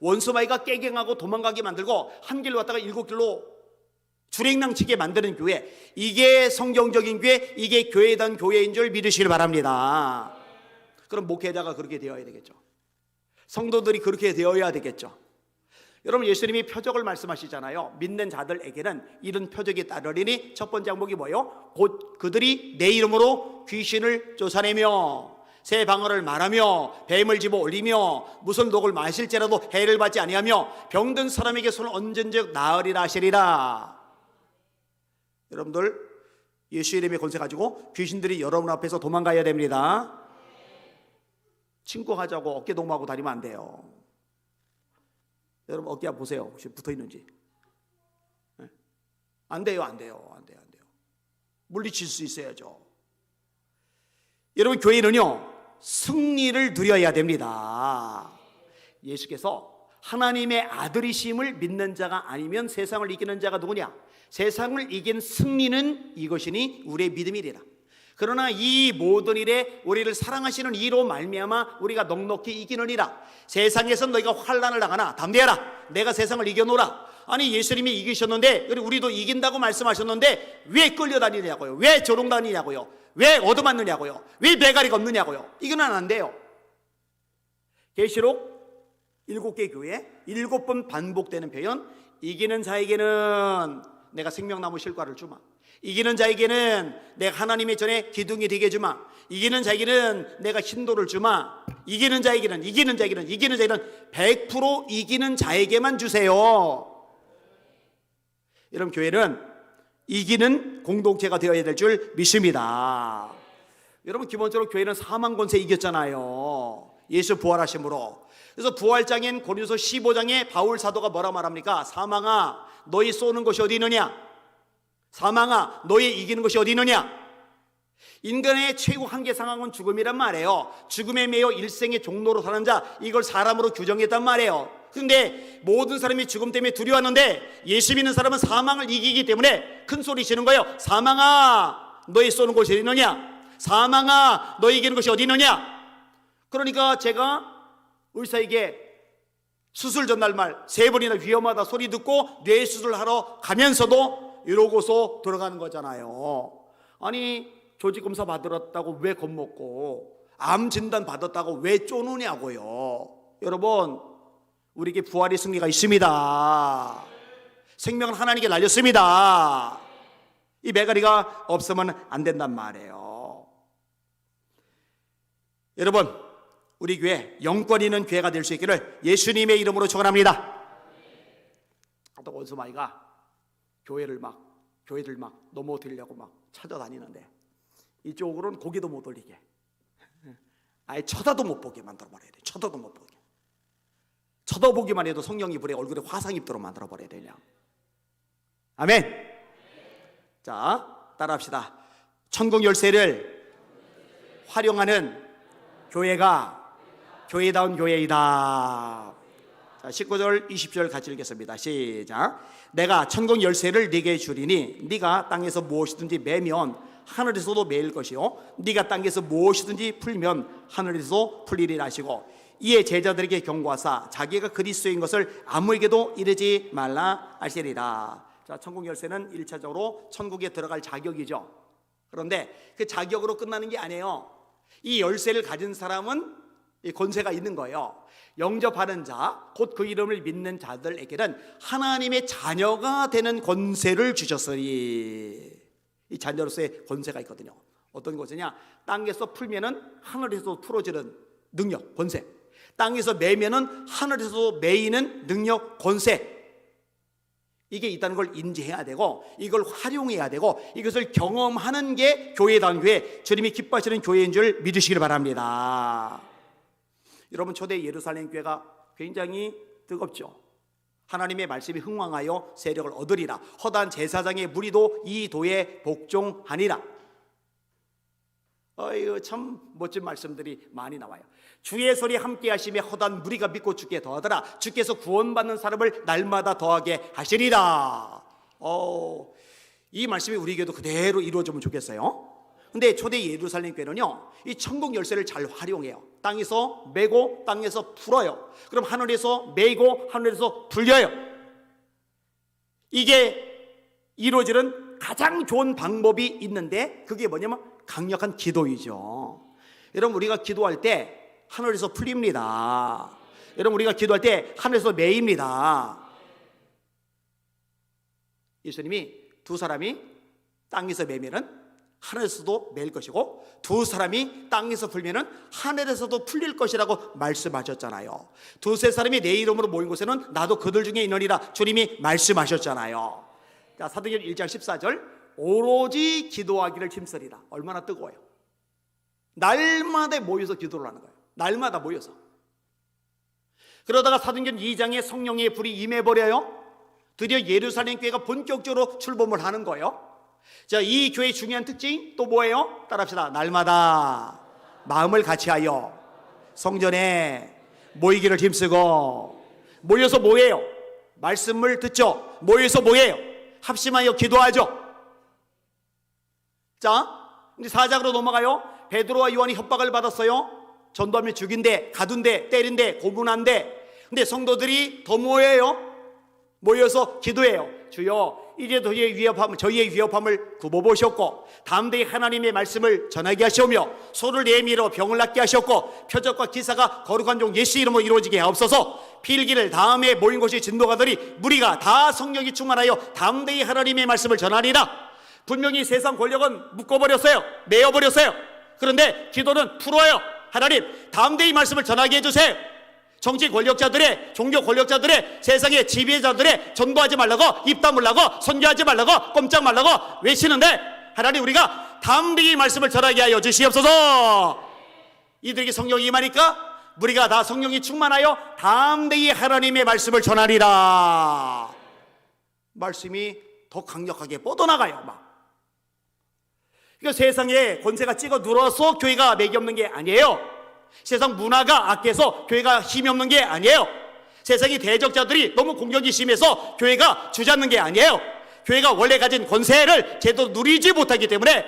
원수마귀가 깨갱하고 도망가게 만들고 한 길로 왔다가 7길로 주랭랑치게 만드는 교회, 이게 성경적인 교회, 이게 교회다운 교회인 줄 믿으시길 바랍니다. 그럼 목회자가 그렇게 되어야 되겠죠. 성도들이 그렇게 되어야 되겠죠. 여러분, 예수님이 표적을 말씀하시잖아요. 믿는 자들에게는 이런 표적이 따르리니, 첫 번째 항목이 뭐예요? 곧 그들이 내 이름으로 귀신을 쫓아내며 새 방언을 말하며 뱀을 집어 올리며 무슨 독을 마실지라도 해를 받지 아니하며 병든 사람에게 손을 얹은즉 나으리라 하시리라. 여러분들, 예수 이름의 권세 가지고 귀신들이 여러분 앞에서 도망가야 됩니다. 친구하자고 어깨 동무하고 다니면 안 돼요. 여러분 어깨 보세요. 혹시 붙어 있는지. 네? 안 돼요. 물리칠 수 있어야죠. 여러분, 교회는요 승리를 누려야 됩니다. 예수께서 하나님의 아들이심을 믿는 자가 아니면 세상을 이기는 자가 누구냐? 세상을 이긴 승리는 이것이니 우리의 믿음이리라. 그러나 이 모든 일에 우리를 사랑하시는 이로 말미암아 우리가 넉넉히 이기느니라. 세상에서 너희가 환난을 당하나 담대하라. 내가 세상을 이겨노라. 아니, 예수님이 이기셨는데 우리도 이긴다고 말씀하셨는데 왜 끌려다니냐고요? 왜 조롱다니냐고요? 왜 얻어맞느냐고요? 왜 배가리가 없느냐고요? 이거는 안 돼요. 계시록 7개 교회 7번 반복되는 표현. 이기는 자에게는 내가 생명나무 실과를 주마. 이기는 자에게는 내가 하나님의 전에 기둥이 되게 주마. 이기는 자에게는 내가 힌도를 주마. 이기는 자에게는 100% 이기는 자에게만 주세요. 여러분, 교회는 이기는 공동체가 되어야 될 줄 믿습니다. 여러분, 기본적으로 교회는 사망 권세 이겼잖아요. 예수 부활하심으로. 그래서 부활장인 고린도서 15장에 바울 사도가 뭐라 말합니까? 사망아, 너희 쏘는 것이 어디 있느냐? 사망아, 너희 이기는 것이 어디 있느냐? 인간의 최고 한계 상황은 죽음이란 말이에요. 죽음에 매여 일생의 종로로 사는 자, 이걸 사람으로 규정했단 말이에요. 그런데 모든 사람이 죽음 때문에 두려워하는데 예수 믿는 사람은 사망을 이기기 때문에 큰 소리 치는 거예요. 사망아, 너희 쏘는 것이 어디 있느냐? 사망아, 너희 이기는 것이 어디 있느냐? 그러니까 제가 의사에게 수술 전날 말 3번이나 위험하다 소리 듣고 뇌수술하러 가면서도 이러고서 들어가는 거잖아요. 아니, 조직검사 받았다고 왜 겁먹고, 암 진단 받았다고 왜 쪼느냐고요. 여러분, 우리에게 부활의 승리가 있습니다. 생명은 하나님께 날렸습니다. 이 매가리가 없으면 안 된단 말이에요. 여러분, 우리 교회 영권 있는 교회가 될 수 있기를 예수님의 이름으로 축원합니다. 또 원수마이가 교회들 막 넘어뜨리려고 막 찾아다니는데 이쪽으로는 고개도 못 올리게, 아예 쳐다도 못 보게 만들어버려야 돼. 쳐다도 못 보게. 쳐다보기만 해도 성령이 불에 얼굴에 화상 입도록 만들어버려야 되냐. 아멘. 자, 따라합시다. 천국 열쇠를 활용하는 교회가 교회다운 교회이다. 자, 19절 20절 같이 읽겠습니다. 시작. 내가 천국 열쇠를 네게 주리니 네가 땅에서 무엇이든지 매면 하늘에서도 매일 것이요 네가 땅에서 무엇이든지 풀면 하늘에서 풀리리라 하시고, 이에 제자들에게 경고하사 자기가 그리스도인 것을 아무에게도 이르지 말라 하시리라. 자, 천국 열쇠는 1차적으로 천국에 들어갈 자격이죠. 그런데 그 자격으로 끝나는 게 아니에요. 이 열쇠를 가진 사람은 이 권세가 있는 거예요. 영접하는 자, 곧 그 이름을 믿는 자들에게는 하나님의 자녀가 되는 권세를 주셨으니, 이 자녀로서의 권세가 있거든요. 어떤 권세냐? 땅에서 풀면은 하늘에서 풀어지는 능력, 권세. 땅에서 매면은 하늘에서 매이는 능력, 권세. 이게 있다는 걸 인지해야 되고, 이걸 활용해야 되고, 이것을 경험하는 게 교회다운 교회, 주님이 기뻐하시는 교회인 줄 믿으시길 바랍니다. 여러분, 초대 예루살렘 교회가 굉장히 뜨겁죠. 하나님의 말씀이 흥왕하여 세력을 얻으리라. 허다한 제사장의 무리도 이 도에 복종하니라. 참 멋진 말씀들이 많이 나와요. 주의 소리 함께 하시며 허다한 무리가 믿고 주께 더하더라. 주께서 구원받는 사람을 날마다 더하게 하시리라. 이 말씀이 우리에게도 그대로 이루어지면 좋겠어요. 근데 초대 예루살렘 교회는요, 이 천국 열쇠를 잘 활용해요. 땅에서 매고 땅에서 풀어요. 그럼 하늘에서 매고 하늘에서 풀려요. 이게 이루어지는 가장 좋은 방법이 있는데, 그게 뭐냐면 강력한 기도이죠. 여러분, 우리가 기도할 때 하늘에서 풀립니다. 여러분, 우리가 기도할 때 하늘에서 매입니다. 예수님이 두 사람이 땅에서 매면은 하늘에서도 매일 것이고, 두 사람이 땅에서 풀면은 하늘에서도 풀릴 것이라고 말씀하셨잖아요. 두세 사람이 내 이름으로 모인 곳에는 나도 그들 중에 있느니라 주님이 말씀하셨잖아요. 자, 사도행전 1장 14절, 오로지 기도하기를 힘쓰리라. 얼마나 뜨거워요. 날마다 모여서 기도를 하는 거예요. 날마다 모여서. 그러다가 사도행전 2장에 성령의 불이 임해버려요. 드디어 예루살렘 교회가 본격적으로 출범을 하는 거예요. 자, 이 교회의 중요한 특징 또 뭐예요? 따라합시다. 날마다 마음을 같이하여 성전에 모이기를 힘쓰고. 모여서 뭐예요? 말씀을 듣죠. 모여서 뭐예요? 합심하여 기도하죠. 자, 이제 4장으로 넘어가요. 베드로와 요한이 협박을 받았어요. 전도하면 죽인대, 가둔대, 때린대, 고문한대. 근데 성도들이 더 모여요. 모여서 기도해요. 주여, 이제 저희의 위협함을 굽어보셨고, 담대히 하나님의 말씀을 전하게 하시오며, 소를 내밀어 병을 낫게 하셨고, 표적과 기사가 거룩한 종 예수 이름으로 이루어지게 하옵소서. 필기를 다음에 모인 곳이 진도가들이 무리가 다 성령이 충만하여 담대히 하나님의 말씀을 전하리라. 분명히 세상 권력은 묶어버렸어요. 내어버렸어요. 그런데 기도는 풀어요. 하나님, 담대히 말씀을 전하게 해주세요. 정치 권력자들의, 종교 권력자들의, 세상의 지배자들의 전도하지 말라고, 입 다물라고, 선교하지 말라고, 꼼짝 말라고 외치는데, 하나님, 우리가 담대히 말씀을 전하게 하여 주시옵소서. 이들에게 성령이 임하니까 우리가 다 성령이 충만하여 담대히 하나님의 말씀을 전하리라. 말씀이 더 강력하게 뻗어나가요. 그러니까 세상에 권세가 찍어 눌러서 교회가 맥이 없는 게 아니에요. 세상 문화가 악해서 교회가 힘이 없는 게 아니에요. 세상의 대적자들이 너무 공격이 심해서 교회가 주저앉는 게 아니에요. 교회가 원래 가진 권세를 제대로 누리지 못하기 때문에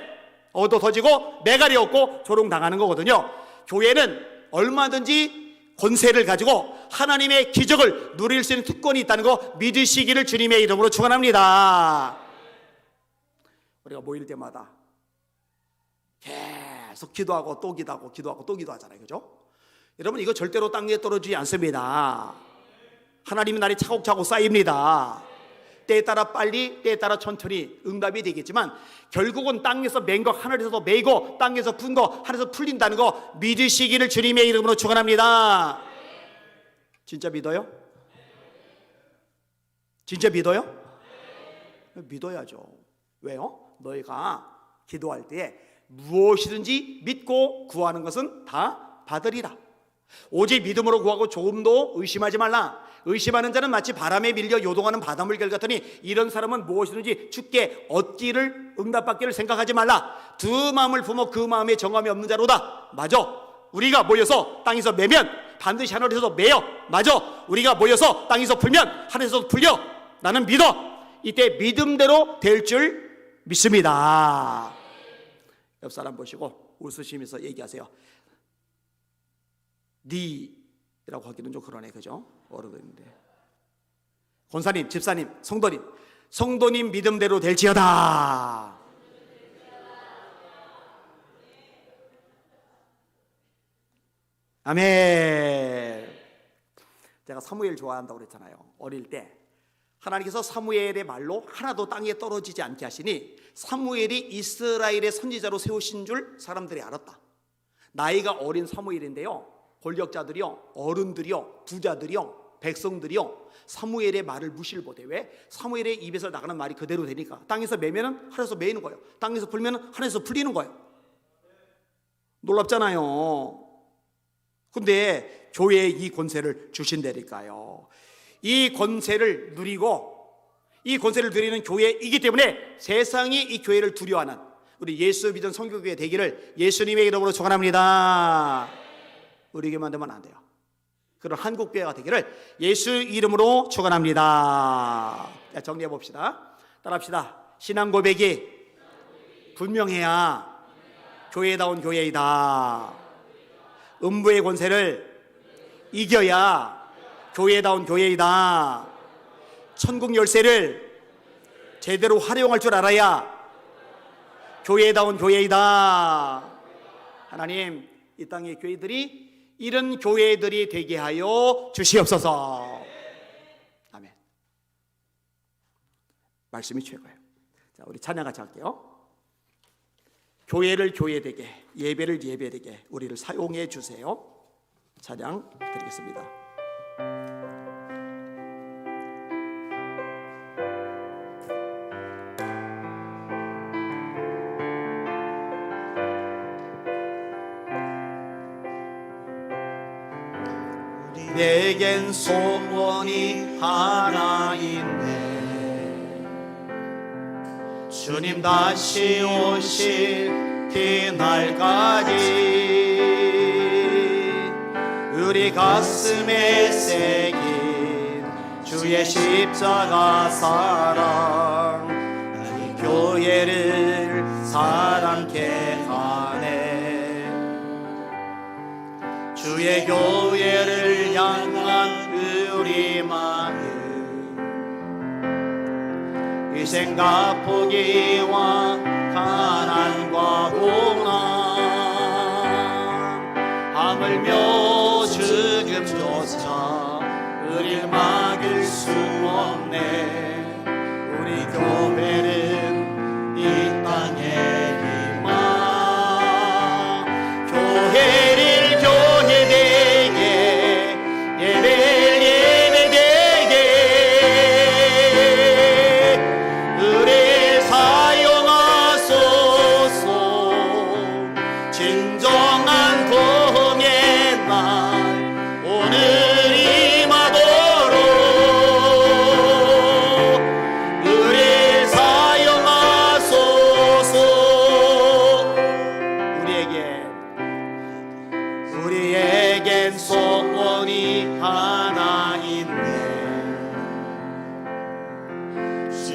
얻어 터지고 매갈이 없고 조롱당하는 거거든요. 교회는 얼마든지 권세를 가지고 하나님의 기적을 누릴 수 있는 특권이 있다는 거 믿으시기를 주님의 이름으로 축원합니다. 우리가 모일 때마다 계속 기도하고 또 기도하고 기도하고 또 기도하잖아요. 그죠? 여러분, 이거 절대로 땅에 떨어지지 않습니다. 하나님의 날이 차곡차곡 쌓입니다. 때에 따라 빨리, 때에 따라 천천히 응답이 되겠지만 결국은 땅에서 맨 거 하늘에서도 메이고 땅에서 푼 거 하늘에서 풀린다는 거 믿으시기를 주님의 이름으로 축원합니다. 진짜 믿어요? 진짜 믿어요? 믿어야죠. 왜요? 너희가 기도할 때 무엇이든지 믿고 구하는 것은 다 받으리라. 오직 믿음으로 구하고 조금도 의심하지 말라. 의심하는 자는 마치 바람에 밀려 요동하는 바닷물결 같으니 이런 사람은 무엇이든지 주께 얻기를 응답받기를 생각하지 말라. 두 마음을 품어 그 마음에 정함이 없는 자로다. 맞아. 우리가 모여서 땅에서 매면 반드시 하늘에서도 매요. 맞아. 우리가 모여서 땅에서 풀면 하늘에서도 풀려. 나는 믿어. 이때 믿음대로 될 줄 믿습니다. 옆 사람 보시고 웃으시면서 얘기하세요. 니라고 하기는 좀 그러네, 그죠? 어른인데. 권사님, 집사님, 성도님 믿음대로 될지어다. 아멘. 제가 사무엘 좋아한다고 그랬잖아요. 어릴 때 하나님께서 사무엘의 말로 하나도 땅에 떨어지지 않게 하시니 사무엘이 이스라엘의 선지자로 세우신 줄 사람들이 알았다. 나이가 어린 사무엘인데요, 권력자들이요, 어른들이요, 부자들이요, 백성들이요, 사무엘의 말을 무시를 못해. 왜? 사무엘의 입에서 나가는 말이 그대로 되니까. 땅에서 매면은 하늘에서 매이는 거예요. 땅에서 풀면은 하늘에서 풀리는 거예요. 놀랍잖아요. 근데 교회에 이 권세를 주신다니까요. 이 권세를 누리고 이 권세를 누리는 교회이기 때문에 세상이 이 교회를 두려워하는 우리 예수 믿은 선교교회 되기를 예수님의 이름으로 축원합니다. 우리에게만 되면 안 돼요. 그런 한국교회가 되기를 예수 이름으로 축원합니다. 정리해 봅시다. 따라합시다. 신앙 고백이 분명해야 교회다운 교회이다. 음부의 권세를 이겨야 교회다운 교회이다. 천국 열쇠를 제대로 활용할 줄 알아야 교회다운 교회이다. 하나님, 이 땅의 교회들이 이런 교회들이 되게 하여 주시옵소서. 아멘. 말씀이 최고예요. 자, 우리 찬양 같이 할게요. 교회를 교회되게, 예배를 예배되게 우리를 사용해 주세요. 찬양 드리겠습니다. 내겐 소원이 하나 있네. 주님 다시 오실 그날까지 우리 가슴에 새긴 주의 십자가 사랑 이 교회를 사랑케 하네. 주의 교회를 향한 우리 마음 희생과 포기와 가난과 고난 하물며 죽음조차 우릴 막을 수 없네. 우리 교회는 이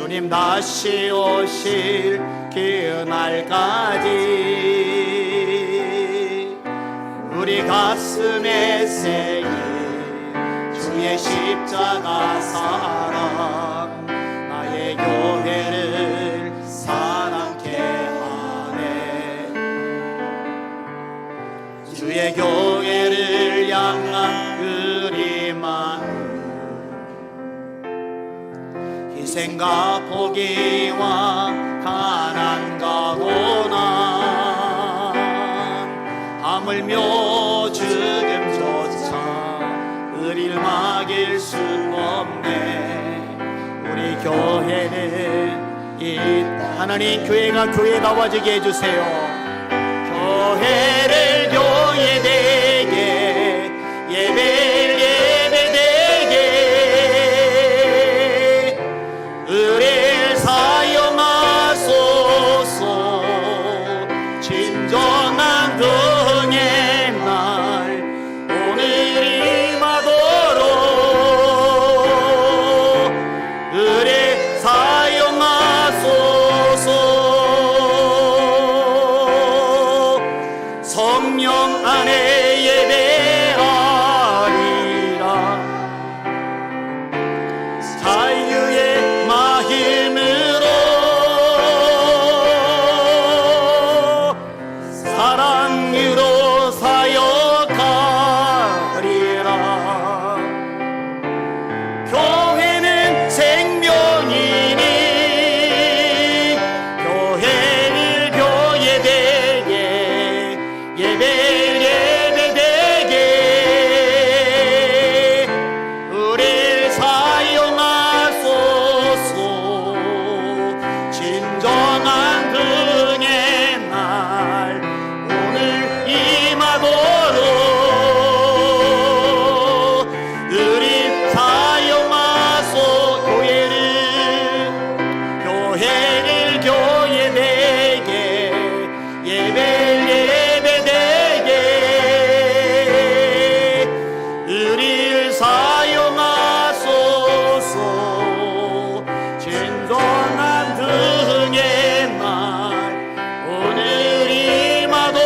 주님 다시 오실 그 날까지 우리 가슴에 새긴 주의 십자가 사랑 나의 교회를 사랑케 하네. 주의 교회를 향한 우리 마음 희생과 포기와 가난과 고난 하물며 죽음조차 우릴 막일 수 없네. 우리 교회는 있다. 하나님 교회가 교회다워지게 해주세요. 교회를 교회되게 예배를 예배되게 의를 사용하소서. 진정한 등의 날 오늘 임하도록 의를 사용하소서. 성령 안에 예배하리라. 자유의 마음으로 사랑으로 사역하리라. 교회는 생명이니 교회를 교회되게 예배를 예배되게 우릴 사용하소서. 진정한 등의 날 오늘 임하도록 우릴 사용하소. 교회를 교회되게 예배를 예배되게 우릴 사용하소서. 진정한 등의 날 오늘 임하도록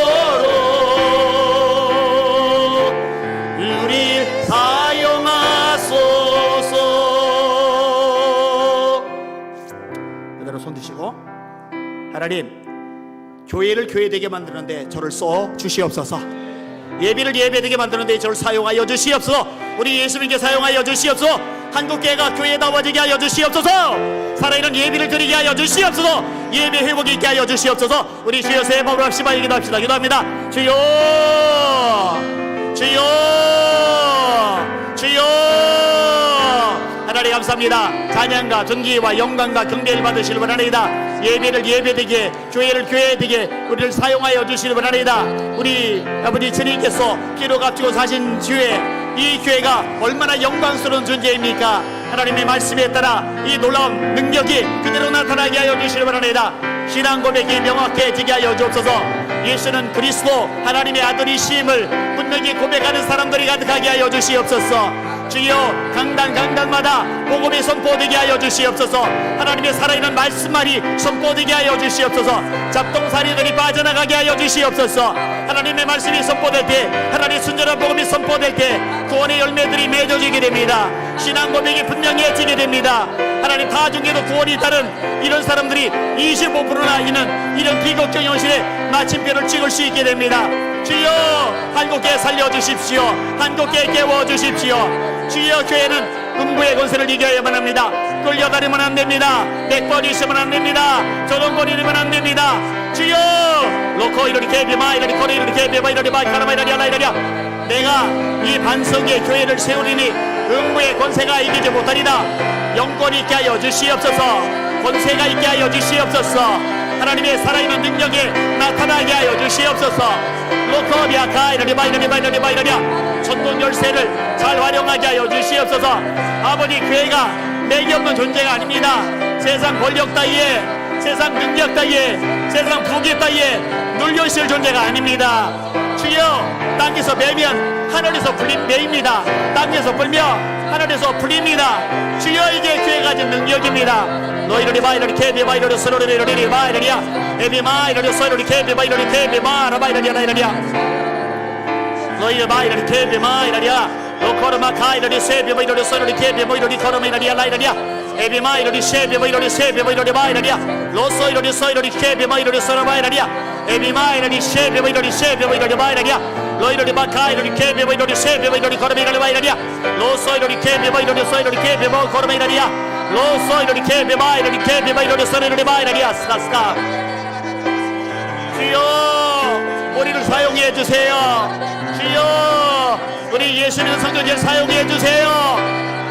우릴 사용하소서. 그대로 손 드시고 하나님 교회를 교회되게 만드는데 저를 써 주시옵소서. 예배를 예배되게 만드는데 저를 사용하여 주시옵소서. 우리 예수님께 사용하여 주시옵소서. 한국교회가 교회다워지게 하여 주시옵소서. 살아있는 예배를 드리게 하여 주시옵소서. 예배 회복이 있게 하여 주시옵소서. 우리 주여 새 법을 합시다. 기도합시다. 기도합니다. 주여 주여 주여. 하나님 감사합니다. 찬양과 존귀와 영광과 경배를 받으시길 원하나이다. 예배를 예배되게 교회를 교회되게 우리를 사용하여 주시길 원하나이다. 우리 아버지 주님께서 기로 값지고 사신 주에 이 교회가 얼마나 영광스러운 존재입니까? 하나님의 말씀에 따라 이 놀라운 능력이 그대로 나타나게 하여 주시길 원하나이다. 신앙 고백이 명확해지게 하여 주옵소서. 예수는 그리스도 하나님의 아들이심을 분명히 고백하는 사람들이 가득하게 하여 주시옵소서. 주여 강단마다 복음이 선포되게 하여 주시옵소서. 하나님의 살아있는 말씀만이 선포되게 하여 주시옵소서. 잡동사니들이 빠져나가게 하여 주시옵소서. 하나님의 말씀이 선포될 때 하나님의 순전한 복음이 선포될 때 구원의 열매들이 맺어지게 됩니다. 신앙 고백이 분명해지게 됩니다. 하나님 다중에도 구원이 따른 이런 사람들이 25%나 있는 이런 비극적 현실에 마침표를 찍을 수 있게 됩니다. 주여 한국교회 살려주십시오. 한국교회 깨워주십시오. 주여 교회는 음부의 권세를 이겨야만 합니다. 끌려다니면 안 됩니다. 백번이 있으면 안 됩니다. 조동거리면 안 됩니다. 주여 로코 이러니 개비마 이러니 거리 이러니 개비마 이러니 마이카라마 이러니 알라 이러니 내가 이 반석의 교회를 세우리니 음부의 권세가 이기지 못하리다. 영권이 있게 하여 주시옵소서. 권세가 있게 하여 주시옵소서. 하나님의 살아있는 능력이 나타나게 하여 주시옵소서. 로코비아카 이러니 마이러니 전동 열쇠를 잘 활용하게 하여 주시옵소서. 아버지 교회가 맥이 없는 존재가 아닙니다. 세상 권력 따위에 세상 능력 따위에 세상 부귀 따위에 눌려있을 존재가 아닙니다. 주여 땅에서 매면 하늘에서 불린 매입니다. 땅에서 불며 하나님께서 풀립니다. 주여 이게 교회 가진 능력입니다. 너희들이 마이러리 케비마 이러리 서로리 이러리 마이러리야 에비마 이러리 서로리 케비마 이러리 케비마 라바이러리야 라이러리야 너희 마이러리 케비마 이러리야 로코르마 카이러리 세비마 이러리 서로리 케비마 이러리 코르마 이러리야 라이러리야 에비마 이러리 세비마 이러리 세비마 이러리 마이러리야 로소 이러리 서이러리 케비마 이러리 서로 마이러리야 에비마 이러리 세비마 이러리 세비마 이러리 마이러리야 로이러리 마카 이러리 케비마 이러리 세비마 이러리 코르마 이러리 마이러리야 로소 이러리 케비마 이러리 서이러리 케비마 코르마 이러리야 로소 이러리 케비마 이러리 케비마 이러리 서로 이러리 마이러리야 스카스카 주여 우리를 사용해 주세요. 주여 우리 예수 믿는 성도들 사용해 주세요.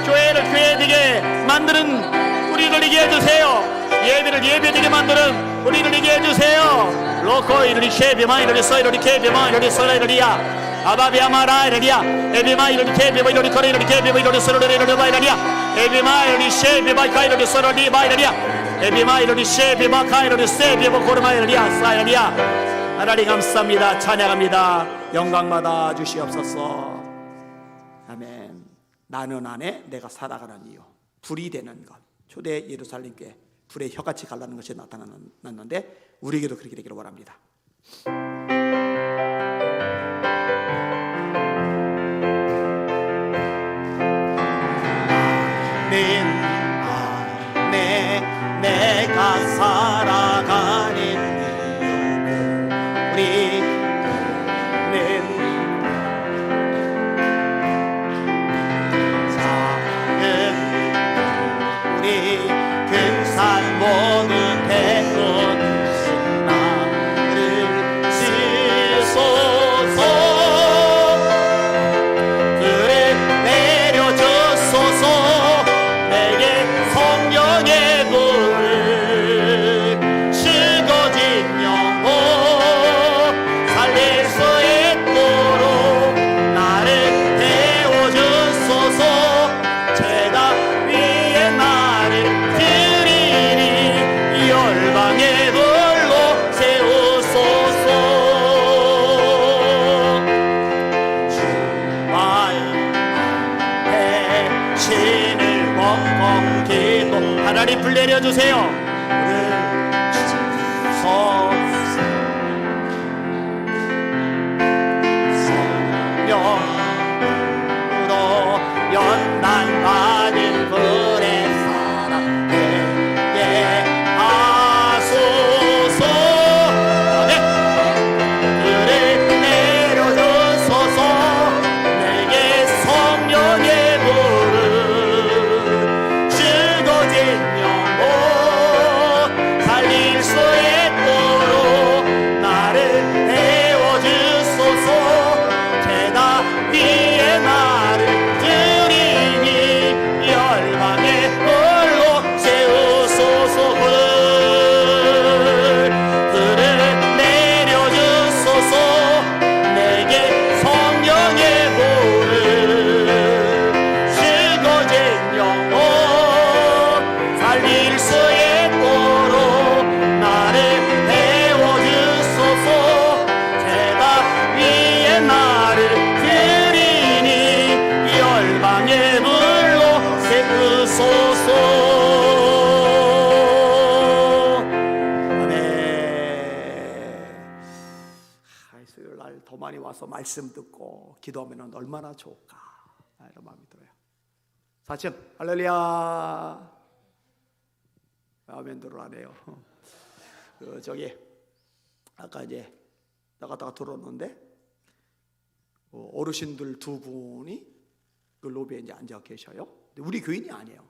교회를 교회되게 만드는 우리를 이게 해주세요. 예배를 예배되게 만드는 우리를 이게 해주세요. 로코 이르리 쉐비마 이르리 서이르리 케비마 이르리 서이르리야 아바비아마라 이르리야 에비마 이르리 케비마 이르리 코리 이르리 케비마 이르리 서이르리 이르리마 이르리야 에비마 이르리 쉐비마 카이르리 서이르리 마이르리야 에비마 이르리 쉐비마 카이르리 세비마 코르마 이르리야 사이르리야 하나님 감사합니다. 찬양합니다. 영광받아 주시옵소서. 아멘. 나는 안에 내가 살아가는 이유 불이 되는 것 초대 예루살렘교회 불의 혀같이 갈라는 것이 나타났는데 우리에게도 그렇게 되기를 원합니다. 내 안에 내가 살아가는 이유 우리는 근산 모두 백번 나를 지소서 그래 내려주소서 내게 성령의 불을 식어진 영혼 살릴 수 있도록 나를 태워주소서 제가 위에 나를 열방의 불로 세우소서 주의 신을 먹고 기도 하나님 불 내려주세요. 성령으로 연단 받은 불의 사랑 더 많이 와서 말씀 듣고 기도하면 얼마나 좋을까 이런 마음이 들어요. 4층 할렐루야 아멘 들어라네요. 저기 아까 이제 나갔다가 들어오는데 어르신들 두 분이 그 로비에 이제 앉아 계셔요. 근데 우리 교인이 아니에요.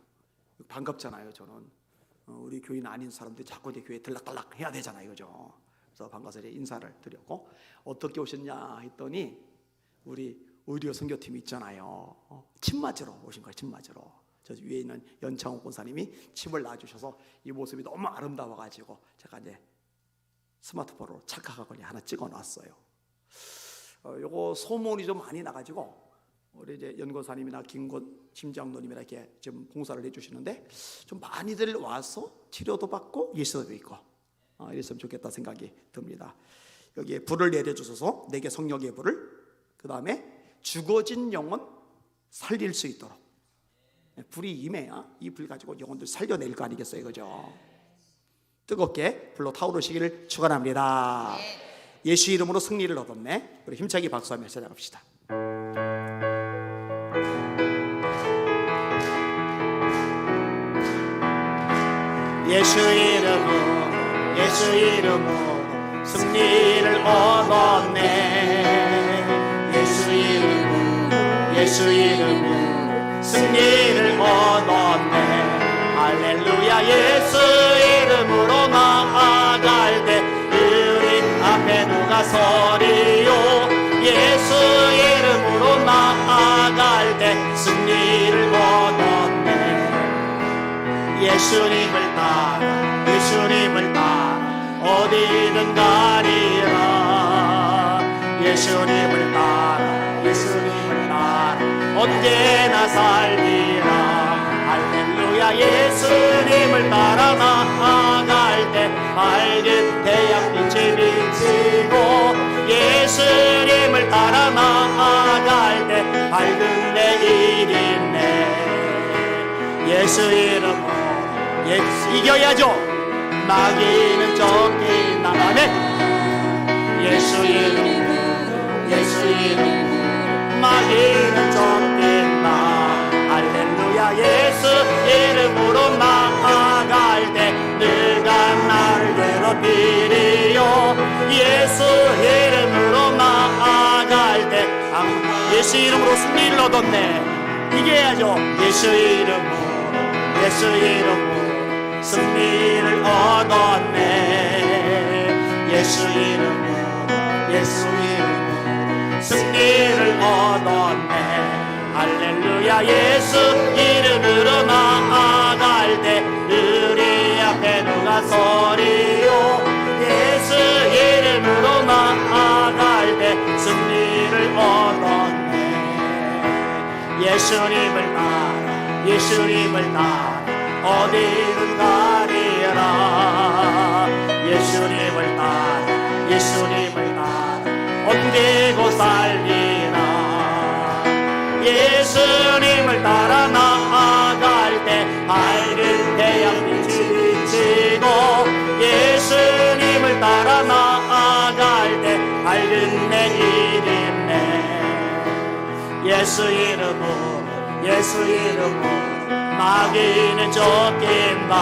반갑잖아요. 저는 우리 교인 아닌 사람들이 자꾸 이제 교회 들락달락 해야 되잖아요, 그죠? 그래서 반가워서 이제 인사를 드렸고 어떻게 오셨냐 했더니 우리 의료 선교팀 있잖아요. 침 맞으러 오신 거예요. 침 맞으러. 저 위에 있는 연창호 권사님이 침을 놔주셔서 이 모습이 너무 아름다워가지고 제가 이제 스마트폰으로 착각하고 하나 찍어놨어요. 요거 소문이 좀 많이 나가지고 우리 이제 연권사님이나 김권 팀장노님이나 이렇게 지금 봉사를 해주시는데 좀 많이들 와서 치료도 받고 예수도 있고 이랬으면 좋겠다 생각이 듭니다. 여기에 불을 내려주셔서 내게 성령의 불을 그 다음에 죽어진 영혼 살릴 수 있도록 불이 임해야 이 불 가지고 영혼들 살려낼 거 아니겠어요, 그죠? 뜨겁게 불로 타오르시기를 축원합니다. 예수 이름으로 승리를 얻었네. 우리 힘차게 박수하며 시작합시다. 예수 이름으로, 예수 이름으로 승리를 얻었네. 예수 이름으로, 예수 이름으로 승리를 얻었네. 할렐루야. 예수 이름으로 나아갈 때 우리 앞에 누가 서리요. 예수 이름으로 나아갈 때 승리를 얻었네. 예수님을 따라, 예수님을 따라 어디든 가리라. 예수님을 따라, 예수님을 따라 언제나 살리라. 할렐루야. 예수님을 따라 나아갈 때 밝은 태양빛이 비치고, 예수님을 따라 나아갈 때 밝은 내일이네. 예수 이름으로 이겨야죠. 마귀는 쫓긴다. 아멘. 예수 이름으로, 예수 이름으로 마귀는 쫓긴다. 할렐루야. 예수 이름으로 나아갈 때 누가 나를 괴롭히리요. 예수 이름으로 나아갈 때 예수 이름으로 승리를 얻었네. 이겨야죠. 예수 이름으로, 예수 이름으로 승리를 얻었네. 예수 이름으로, 예수 이름으로 승리를 얻었네. 할렐루야. 예수 이름으로 나아갈 때 우리 앞에 누가 서리요. 예수 이름으로 나아갈 때 승리를 얻었네. 예수님을 따라, 예수님을 따라 어디든 가리라. 예수님을 따라, 예수님을 따라 언제고 살리라. 예수님을 따라 나아갈 때 밝은 태양빛이 비치고, 예수님을 따라 나아갈 때 밝은 내일이네. 예수 이름으로, 예수 이름으로 마귀는 쫓긴다.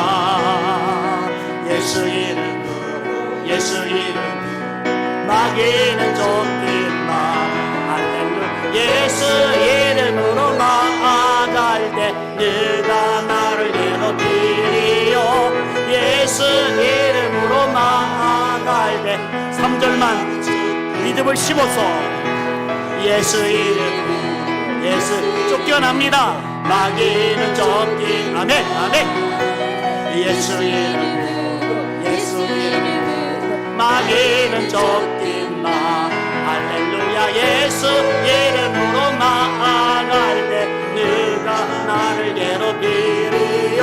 예수 이름으로, 예수 이름으로 마귀는 쫓긴다. 할렐루야. 예수 이름으로 나아갈 때 누가 나를 괴롭히리요. 예수 이름으로 나아갈 때 3절만 믿음을 심어서 예수 이름으로, 예수 쫓겨납니다. 마귀는 쫓긴. 아멘, 아멘. 예수 이름으로, 예수 이름으로 마귀는 쫓긴다. 할렐루야. 예수 이름으로 나아갈 때 누가 나를 괴롭히리요.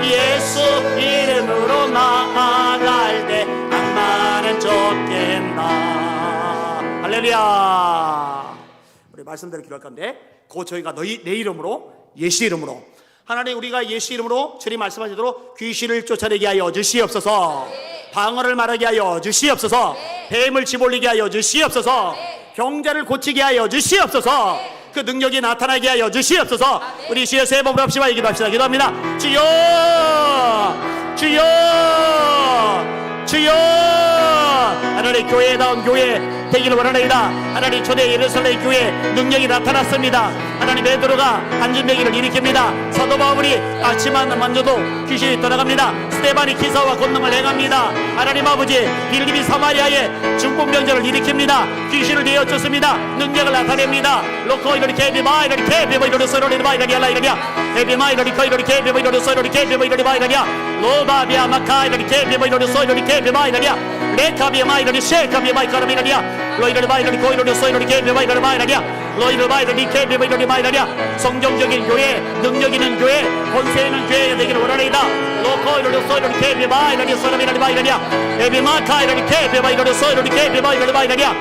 예수 이름으로 나아갈 때 악마는 쫓긴다. 할렐루야. 우리 말씀대로 기도할 건데, 곧 저희가 내 이름으로, 예수 이름으로, 하나님 우리가 예수 이름으로 주님 말씀하시도록 귀신을 쫓아내게 하여 주시옵소서. 방언을 말하게 하여 주시옵소서. 뱀을 집어올리게 하여 주시옵소서. 병자를 고치게 하여 주시옵소서. 그 능력이 나타나게 하여 주시옵소서. 우리 주여 세 번 합시다. 기도합시다. 기도합니다. 주여, 주여, 주여. 하나님 교회다운 교회 되기를 원하나이다. 하나님 초대 예루살렘 교회 능력이 나타났습니다. 하나님 베드로가 안진뱅이를 일으킵니다. 사도 바울이 아침만 만져도 귀신이 떠나갑니다. 스데반이 기사와 권능을 행합니다. 하나님 아버지 빌립이 사마리아에 중풍병자를 일으킵니다. 귀신을 내어쫓습니다. 능력을 나타냅니다. 로코 이러리 케비마 이러리 케비마 이러리 소이러리 마 이러리 알라 이러리야 케비마 이러리 코 이러리 케비마 이러리 소이러리 케비마 이러리 마 이러리야 로바비아 마카 이러리 케비마 이러리 소이러리 케비마 이러리야 레카비마 이러리 셰카비마 이러리 이러리야 로이러리 마 이러리 코 이러리 소이러리 케비마 이러리 마 이러리야 로이러리 마 이러리 케비마 이러리 마 이러리야 성경적인 교회, 능력 있는 교회, 권세 있는 교회가 되기를 원하나이다. 로코 이러리 소이러리 케비마 이러리 소이러리 이러리 마 이러리야 에비마카 이러리 케비마 이러리 소이러리 케비마 이러리 마 이러리야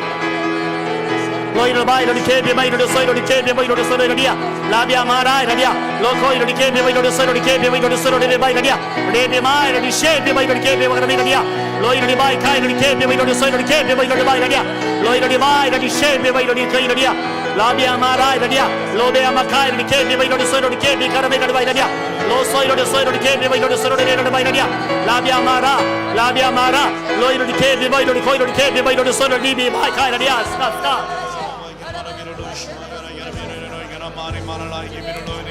loiro bai lo dikebi bai lo soiro dikebi bai lo soiro dia labia mara dia loko lo dikebi bai lo soiro dikebi bai lo soiro bai dia lebi mai lo dikebi bai lo dikebi bai dia loiro di bai kai lo dikebi bai lo soiro dikebi bai lo bai dia loiro di bai lo dikebi bai lo dikebi dia labia mara dia lobe amakai lo dikebi bai lo soiro dikebi karabe bai dia lo soiro dikebi bai lo soiro bai dia labia mara loiro dikebi bai lo dikebi bai lo soiro libi bai kai dia stop Mari mara like